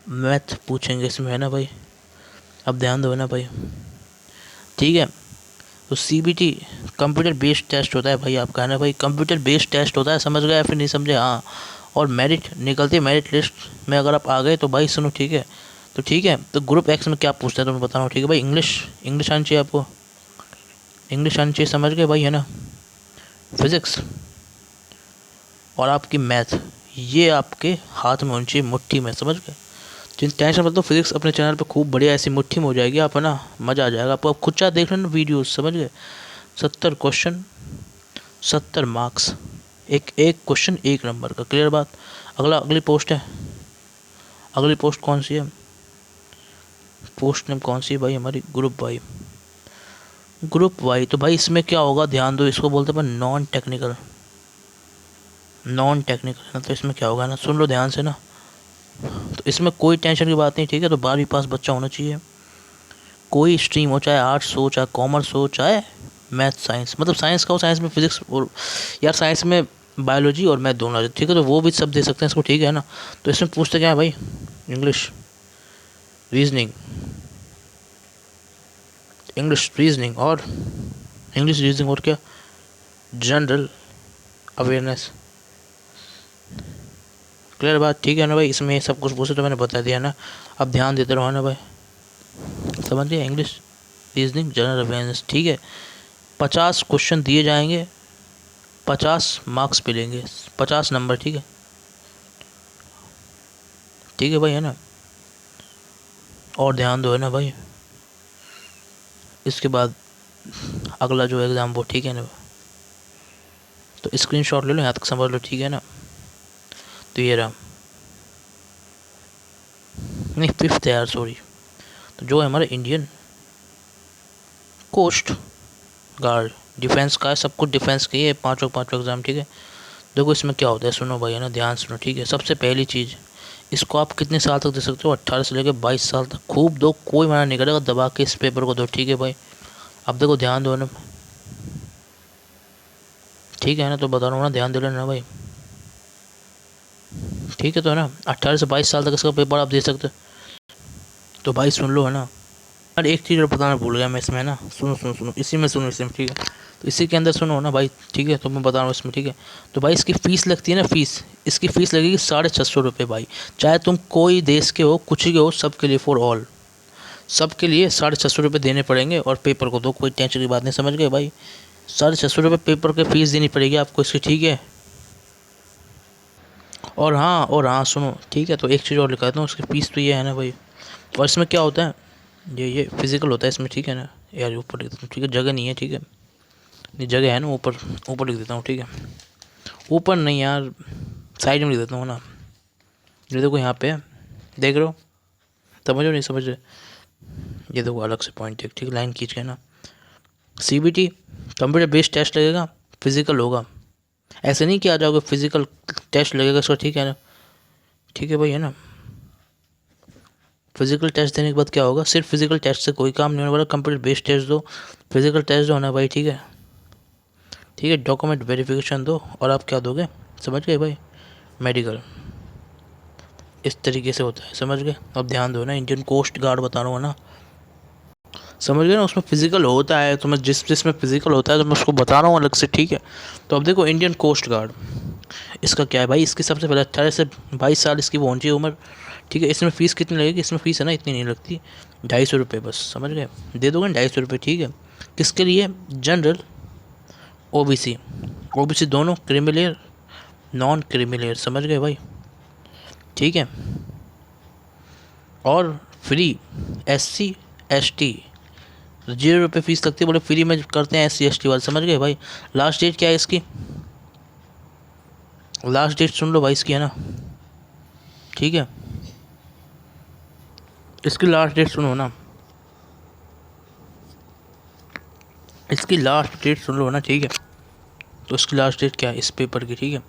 मैथ पूछेंगे इसमें, है ना भाई। अब ध्यान दो, है ना भाई, ठीक है। तो CBT कंप्यूटर बेस्ड टेस्ट होता है भाई आपका, है ना भाई। कंप्यूटर बेस्ड टेस्ट होता है, समझ गए या फिर नहीं समझे, हाँ। और मेरिट निकलती है, मेरिट लिस्ट में अगर आप आ गए तो भाई सुनो, ठीक है। तो ठीक है, तो ग्रुप एक्स में क्या पूछते हैं तो मैं बता रहा हूँ, ठीक है भाई। इंग्लिश आनी चाहिए आपको, इंग्लिश आनी चाहिए, समझ गए भाई, है ना। फिजिक्स और आपकी मैथ, ये आपके हाथ में होनी चाहिए, मुट्ठी में, समझ गए। टेंशन मतलब फिजिक्स अपने चैनल पे खूब बढ़िया ऐसी मुट्ठी में हो जाएगी, आप है ना, मज़ा आ जाएगा आपको। आप खुद चाहे देख लेना वीडियोस, समझ गए। 70 क्वेश्चन, 70 मार्क्स, एक एक क्वेश्चन 1 नंबर का, क्लियर बात। अगली पोस्ट है, अगली पोस्ट कौन सी है, पोस्ट नेम कौन सी है भाई हमारी, ग्रुप वाई। ग्रुप वाई, तो भाई इसमें क्या होगा, ध्यान दो। इसको बोलते हैं नॉन टेक्निकल, नॉन टेक्निकल ना। तो इसमें क्या होगा ना, सुन लो ध्यान से ना। तो इसमें कोई टेंशन की बात नहीं, ठीक है। तो 12वीं पास बच्चा होना चाहिए, कोई स्ट्रीम हो, चाहे आर्ट्स हो, चाहे कॉमर्स हो, चाहे मैथ साइंस, मतलब साइंस का हो, साइंस में फिजिक्स, और यार साइंस में बायोलॉजी और मैथ दोनों, ठीक है। तो वो भी सब दे सकते हैं इसको, ठीक है ना। तो इसमें पूछते क्या है भाई, इंग्लिश रीजनिंग, और इंग्लिश रीजनिंग और क्या, जनरल अवेयरनेस, क्लियर बात, ठीक है ना भाई। इसमें सब कुछ पूछे तो मैंने बता दिया ना। अब ध्यान देते रहो ना भाई, समझ गए। इंग्लिश रीजनिंग जनरल अवेयरनेस, ठीक है। 50 क्वेश्चन दिए जाएंगे, 50 मार्क्स मिलेंगे, 50 नंबर, ठीक है, ठीक है भाई, है ना। और ध्यान दो, है ना भाई। इसके बाद अगला जो एग्ज़ाम वो, ठीक है ना। तो स्क्रीनशॉट ले लो, यहाँ तक समझ लो, ठीक है ना। तो ये रहा, नहीं 5th है यार, सॉरी। तो जो है हमारा इंडियन कोस्ट गार्ड, डिफेंस का है, सब कुछ डिफेंस की है, पाँचों एग्ज़ाम, ठीक है। देखो इसमें क्या होता है, सुनो भाई, है ना, ध्यान सुनो, ठीक है। सबसे पहली चीज़, इसको आप कितने साल तक दे सकते हो, 18 से लेकर 22 साल तक, खूब दो, कोई मना नहीं करेगा, दबा के इस पेपर को दो, ठीक है भाई। अब देखो ध्यान दो ना, ठीक है ना, तो बता रहा हूँ ना, ध्यान दे लेना भाई, ठीक है। तो है ना 18 से 22 साल तक इसका पेपर आप दे सकते हो। तो भाई सुन लो, है ना। यार एक चीज़ और बताना भूल गया मैं इसमें ना, सुनो, इसी में सुनो, इसी में, ठीक है। तो इसी के अंदर सुनो ना भाई, ठीक है। तो मैं बता रहा हूँ इसमें, ठीक है। तो भाई इसकी फ़ीस लगती है ना, इसकी फ़ीस लगेगी 650 रुपये भाई। चाहे तुम कोई देश के हो, कुछ के हो, सब के लिए, फॉर ऑल, सब के लिए 650 रुपये देने पड़ेंगे। और पेपर को दो, कोई टेंशन की बात नहीं, समझ गए भाई। 650 रुपये पेपर के फीस देनी पड़ेगी आपको इसकी, ठीक है। और हाँ सुनो, ठीक है। तो एक चीज़ और लिखा देता हूँ, उसकी फ़ीस तो ये है ना भाई। और इसमें क्या होता है, ये फिजिकल होता है इसमें, ठीक है ना। यार ऊपर लिख देता हूँ, ठीक है, जगह नहीं है, ठीक है। ये जगह है ना, ऊपर लिख देता हूँ, ठीक है। ऊपर नहीं यार, साइड में लिख देता हूँ ना। ये देखो यहाँ पे, देख रहे हो, समझ रहे नहीं समझ रहे, ये देखो अलग से पॉइंट, ठीक है, लाइन खींच के ना। CBT कंप्यूटर बेस्ड टेस्ट लगेगा, फिजिकल होगा। ऐसे नहीं कि आ जाओगे, फिजिकल टेस्ट लगेगा इसका, ठीक है ना, ठीक है भाई, है ना। फिजिकल टेस्ट देने के बाद क्या होगा, सिर्फ फिजिकल टेस्ट से कोई काम नहीं होने वाला, कंप्यूटर बेस्ड टेस्ट दो, फिजिकल टेस्ट दो ना भाई, ठीक है। ठीक है। डॉक्यूमेंट वेरिफिकेशन दो और आप क्या दोगे, समझ गए भाई, मेडिकल। इस तरीके से होता है, समझ गए। अब ध्यान दो ना, इंडियन कोस्ट गार्ड बता रहा हूँ ना, समझ गए ना, उसमें फिजिकल होता है, तो मैं जिसमें फिजिकल होता है तो मैं उसको बता रहा हूँ अलग से, ठीक है। तो अब देखो इंडियन कोस्ट गार्ड, इसका क्या है भाई, इसकी सबसे पहले 18 से 22 साल इसकी वो होनी चाहिए उम्र, ठीक है। इसमें फ़ीस कितनी लगेगी, इसमें फ़ीस है ना इतनी नहीं लगती, 250 रुपये बस, समझ गए, दे दोगे ना 250 रुपये, ठीक है। किसके लिए, जनरल, ओबीसी, ओबीसी दोनों, क्रिमिलियर, नॉन क्रिमिलियर, समझ गए भाई, ठीक है। और फ्री एससी एसटी, 0 रुपये फ़ीस लगती है, बोले फ्री में करते हैं एससी एसटी वाले, समझ गए भाई। लास्ट डेट क्या है इसकी, लास्ट डेट सुन लो भाई इसकी, है ना, ठीक है। इसकी लास्ट डेट सुनो ना, इसकी लास्ट डेट सुन लो ना, ठीक है। तो इसकी लास्ट डेट क्या है इस पेपर की, ठीक है।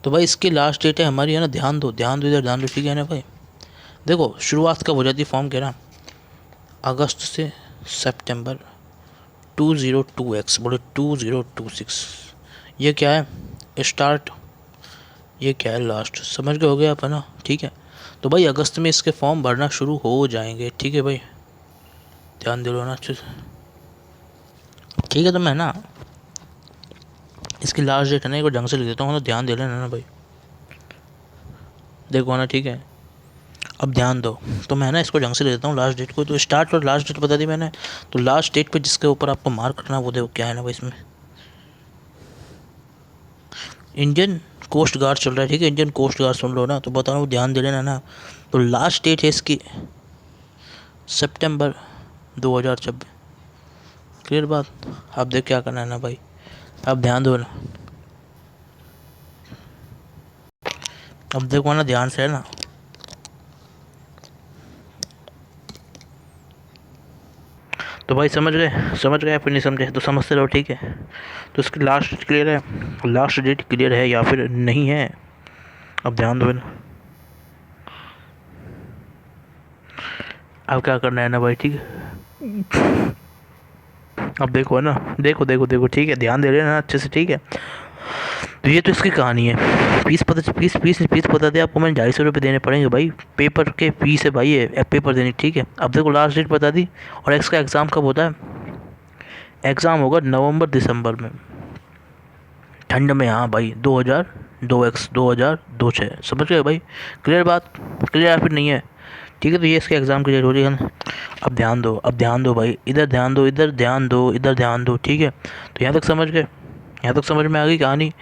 तो भाई इसकी लास्ट डेट है हमारी, है ना, ध्यान दो ध्यान दो, इधर ध्यान दो, ठीक है ना भाई। देखो शुरुआत कब हो जाती है फॉर्म के ना, अगस्त से सितंबर 202X, बोले 2026, ये क्या है स्टार्ट, ये क्या है लास्ट, समझ गए, हो गया आप, है ना, ठीक है। तो भाई अगस्त में इसके फॉर्म भरना शुरू हो जाएंगे, ठीक है भाई, ध्यान दे लो ना अच्छे से, ठीक है। तो मैं ना इसकी लास्ट डेट है ना एक ढंग से लिख देता हूँ ना, ध्यान दे लेना ना भाई, देखो ना, ठीक है। अब ध्यान दो, तो मैं ना इसको ढंग से ले देता हूँ लास्ट डेट को, तो स्टार्ट और लास्ट डेट बता दी मैंने। तो लास्ट डेट पे जिसके ऊपर आपको मार्क करना वो देखो क्या है ना भाई, इसमें इंडियन कोस्ट गार्ड चल रहा है, ठीक है, इंडियन कोस्ट गार्ड सुन लो ना, तो बता रहा हूँ ध्यान दे लेना ना। तो लास्ट डेट है इसकी सितंबर 2026, क्लियर बात। अब देख क्या करना है ना भाई, अब ध्यान दो ना, अब देखो ना ध्यान से, है ना, तो भाई समझ गए फिर नहीं समझे तो समझते रहो, ठीक है। तो इसकी लास्ट डेट क्लियर है, लास्ट डेट क्लियर है या फिर नहीं है, अब ध्यान दो ना, अब क्या करना है ना भाई, ठीक है। अब देखो ना, देखो देखो देखो, ठीक है, ध्यान दे रहे हैं ना अच्छे से, ठीक है। तो ये तो इसकी कहानी है। फीस बता दिया आपको मैंने, 250 रुपये देने पड़ेंगे भाई, पेपर के फीस है भाई, ये पेपर देनी, ठीक है। अब देखो लास्ट डेट बता दी, और इसका एग्ज़ाम कब होता है, एग्ज़ाम होगा नवंबर दिसंबर में, ठंड में, हाँ भाई, 2002X 2026, समझ गए भाई, क्लियर बात, क्लियर या फिर नहीं है, ठीक है। तो ये इसके एग्ज़ाम की डेट हो रही है ना। अब ध्यान दो, अब ध्यान दो भाई, इधर ध्यान दो, इधर ध्यान दो, इधर ध्यान दो, ठीक है। तो यहाँ तक समझ गए, यहाँ तक समझ में आ गई कहानी।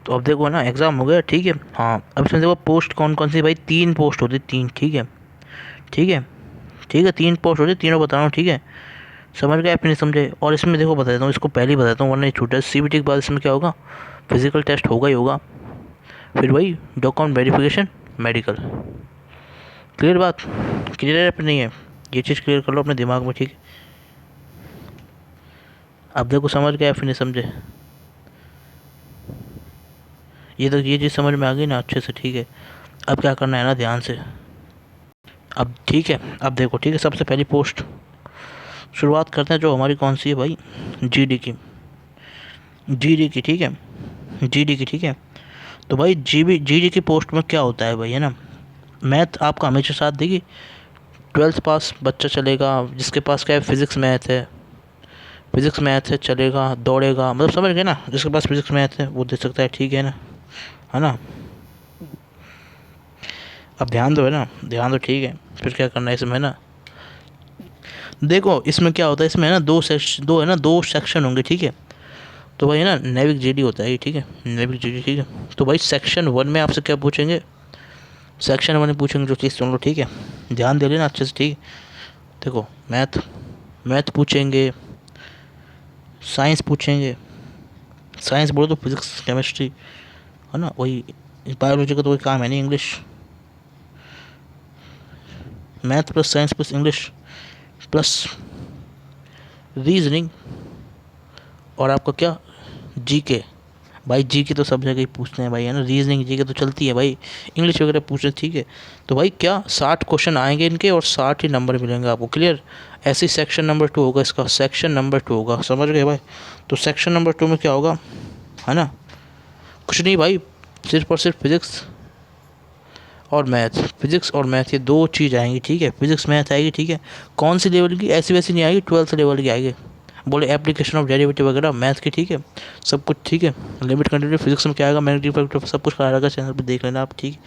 तो अब देखो ना एग्ज़ाम हो गया, ठीक है, हाँ। अब इसमें देखो पोस्ट कौन कौन सी भाई, 3 पोस्ट होती, 3, ठीक है, ठीक है, ठीक है, 3 पोस्ट होती, तीनों बता रहा हूँ, ठीक है, समझ गए आप नहीं समझे। और इसमें देखो बता देता हूँ, इसको पहले ही बताता हूँ वरना ये छूटा, सीबीटी के बाद इसमें क्या होगा, फिजिकल टेस्ट होगा ही होगा, फिर वही डॉक्यूमेंट वेरिफिकेशन, मेडिकल, क्लियर बात, क्लियर है फिर नहीं है, ये चीज़ क्लियर कर लो अपने दिमाग में, ठीक है। अब देखो समझ गए फिर नहीं समझे, ये तो ये चीज़ समझ में आ गई ना अच्छे से, ठीक है। अब क्या करना है ना ध्यान से, अब ठीक है, अब देखो, ठीक है, सबसे पहली पोस्ट शुरुआत करते हैं, जो हमारी कौन सी है भाई, जीडी की, जीडी की, ठीक है, जीडी की, ठीक है। तो भाई जीडी की पोस्ट में क्या होता है भाई, है ना, मैथ आपका हमेशा साथ देगी, 12th पास बच्चा चलेगा, जिसके पास क्या है, फिज़िक्स मैथ है चलेगा, दौड़ेगा, मतलब समझ गए ना, जिसके पास फिज़िक्स मैथ है वो दे सकता है, ठीक है ना, है ना। अब ध्यान दो, है ना, ध्यान दो, ठीक है। फिर क्या करना है इसमें, है ना, देखो इसमें क्या होता है, इसमें है ना दो सेक्शन होंगे, ठीक है। तो भाई है ना नेविक जीडी होता है ये, ठीक है, नेविक जीडी, ठीक है। तो भाई सेक्शन 1 में आपसे क्या पूछेंगे, सेक्शन 1 में पूछेंगे जो चीज़ सुन लो, ठीक है, ध्यान दे लेना अच्छे से, ठीक है। देखो मैथ पूछेंगे, साइंस पूछेंगे, साइंस बोलो तो फिजिक्स केमिस्ट्री, है ना, वही बायोलॉजी का तो कोई काम है नहीं, English, math plus science plus English plus reasoning, और आपका क्या, जीके, भाई जीके तो सब जगह ही पूछते हैं भाई, है ना, रीजनिंग जीके तो चलती है भाई, इंग्लिश वगैरह पूछते हैं, ठीक है। तो भाई क्या 60 क्वेश्चन आएंगे इनके, और 60 ही नंबर मिलेंगे आपको, क्लियर। ऐसे सेक्शन नंबर 2 होगा इसका, सेक्शन नंबर 2 होगा, समझ गए भाई। तो सेक्शन नंबर 2 में क्या होगा, है ना। कुछ नहीं भाई, सिर्फ और सिर्फ फिज़िक्स और मैथ, फिज़िक्स और मैथ ये दो चीज़ आएंगी, ठीक है। फिज़िक्स मैथ आएगी, ठीक है। कौन सी लेवल की, ऐसी वैसी नहीं आएगी, 12th लेवल की आएगी। बोले एप्लीकेशन ऑफ डेरिवेटिव वगैरह मैथ की, ठीक है। सब कुछ ठीक है। लिमिट कंटिन्यू, फिजिक्स में क्या आएगा, मैग्नेटिक फैक्टर, सब कुछ कराएगा, चैनल पे देख लेना आप, ठीक।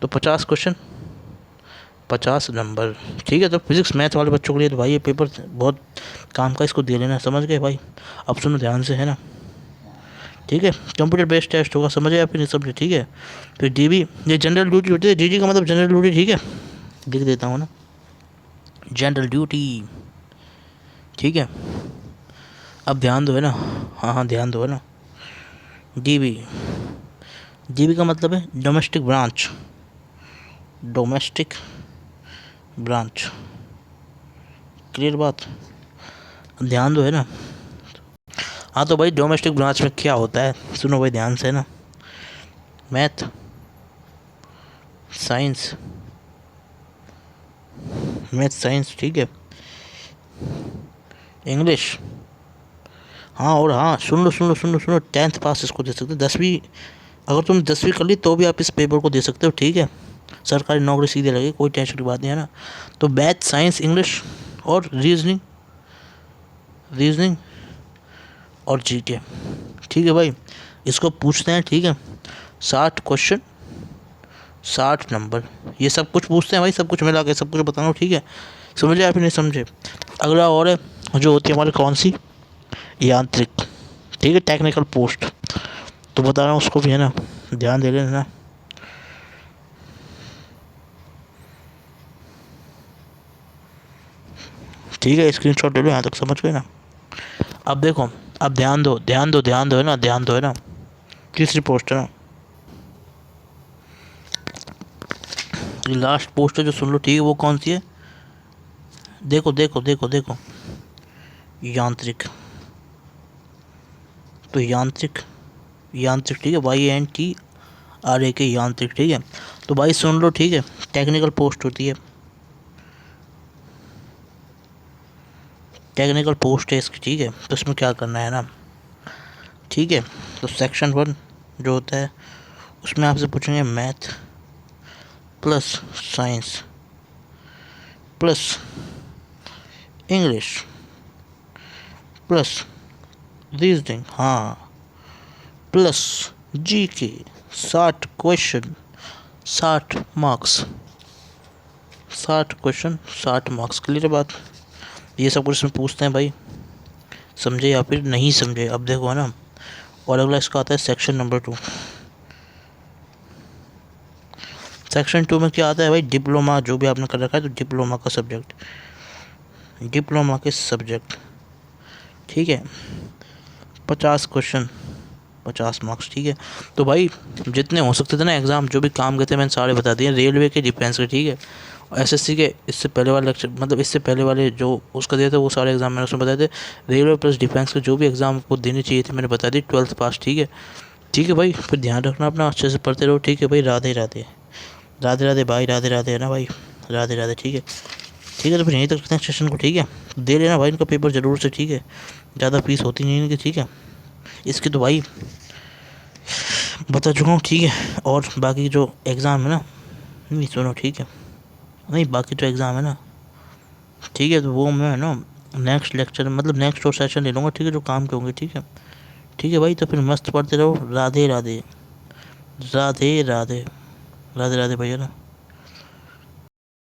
तो 50 क्वेश्चन, 50 नंबर, ठीक है। तो फिजिक्स मैथ वाले बच्चों के लिए तो भाई ये पेपर बहुत काम का, इसको दे लेना, समझ गए भाई। अब सुनो ध्यान से, है ना, ठीक है। कंप्यूटर बेस्ड टेस्ट होगा, समझे या फिर नहीं समझे, ठीक है। फिर डीबी, ये जनरल ड्यूटी होती है, डीजी का मतलब जनरल ड्यूटी, ठीक है। लिख देता हूँ ना, जनरल ड्यूटी, ठीक है। अब ध्यान दो, है ना, हाँ हाँ ध्यान दो, है ना। डीबी, डीबी का मतलब है domestic branch, domestic branch, clear बात, ध्यान दो, है ना। हाँ तो भाई डोमेस्टिक ब्रांच में क्या होता है, सुनो भाई ध्यान से, है ना। मैथ, साइंस, मैथ साइंस, ठीक है। इंग्लिश, हाँ, और हाँ सुन लो सुन लो सुन लो सुनो, 10th पास इसको दे सकते हो, 10वीं, अगर तुम 10वीं कर ली तो भी आप इस पेपर को दे सकते हो, ठीक है। सरकारी नौकरी सीधे लगे, कोई टेंशन की बात नहीं, है ना। तो मैथ, साइंस, इंग्लिश और रीजनिंग, रीजनिंग और जीके, ठीक है भाई। इसको पूछते हैं, ठीक है। 60 क्वेश्चन, 60 नंबर, ये सब कुछ पूछते हैं भाई, सब कुछ मिला के सब कुछ बताना, ठीक है। समझे या फिर नहीं समझे। अगला और है, जो होती है हमारी कौन सी, यांत्रिक, ठीक है, टेक्निकल पोस्ट, तो बता रहा हूँ उसको भी, है ना, ध्यान दे लेना। ठीक है, स्क्रीनशॉट ले लो, यहाँ तक समझ गए ना। अब देखो, अब ध्यान दो ध्यान दो ध्यान दो, है ना, ध्यान दो, है ना। तीसरी पोस्ट है ना, ये लास्ट पोस्ट है जो, सुन लो, ठीक है। वो कौन सी है, देखो देखो देखो देखो, यांत्रिक। तो यांत्रिक, यांत्रिक, ठीक है, YANTRA के, यांत्रिक, ठीक है। तो भाई सुन लो, ठीक है, टेक्निकल पोस्ट होती है, टेक्निकल पोस्ट है इसकी, ठीक है। तो इसमें क्या करना है ना, ठीक है। तो सेक्शन 1 जो होता है उसमें आपसे पूछेंगे math plus science plus English plus reasoning, हाँ, plus GK, 60 question, 60 marks, 60 question, 60 marks, clear बात। ये सब कुछ इसमें पूछते हैं भाई, समझे या फिर नहीं समझे, अब देखो, है ना। और अगला इसका आता है सेक्शन नंबर 2। सेक्शन 2 में क्या आता है भाई, डिप्लोमा, जो भी आपने कर रखा है, तो डिप्लोमा का सब्जेक्ट, डिप्लोमा के सब्जेक्ट, ठीक है। 50 क्वेश्चन, 50 मार्क्स, ठीक है। तो भाई जितने हो सकते थे ना एग्ज़ाम, जो भी काम करते मैंने सारे बता दिए, रेलवे के, डिफेंस के, ठीक है। और एसएससी के, इससे पहले वाले लेक्चर, मतलब इससे पहले वाले जो उसका दिए थे, वो सारे एग्ज़ाम मैंने उसमें बताए थे। रेलवे प्लस डिफेंस के जो भी एग्ज़ाम आपको देने चाहिए थे मैंने बता दी, 12th पास, ठीक है। ठीक है भाई, फिर ध्यान रखना अपना, अच्छे से पढ़ते रहो, ठीक है भाई। राधे राधे, राधे राधे भाई, राधे राधे, है ना भाई, राधे राधे, ठीक है। ठीक है, तो फिर यहीं तक रखते हैं सेशन को, ठीक है। दे लेना भाई इनका पेपर ज़रूर से, ठीक है। ज़्यादा फीस होती नहीं इनकी, ठीक है। इसकी तो भाई बता चुका हूँ, ठीक है। और बाकी जो एग्ज़ाम है ना, नहीं सुनो, ठीक है, नहीं बाकी जो एग्ज़ाम है ना, ठीक है, तो वो मैं ना नेक्स्ट लेक्चर, मतलब नेक्स्ट और सेशन ले लूँगा, ठीक है, जो काम के होंगे, ठीक है। ठीक है भाई, तो फिर मस्त पढ़ते रहो, राधे राधे, राधे राधे, राधे राधे भैया ना।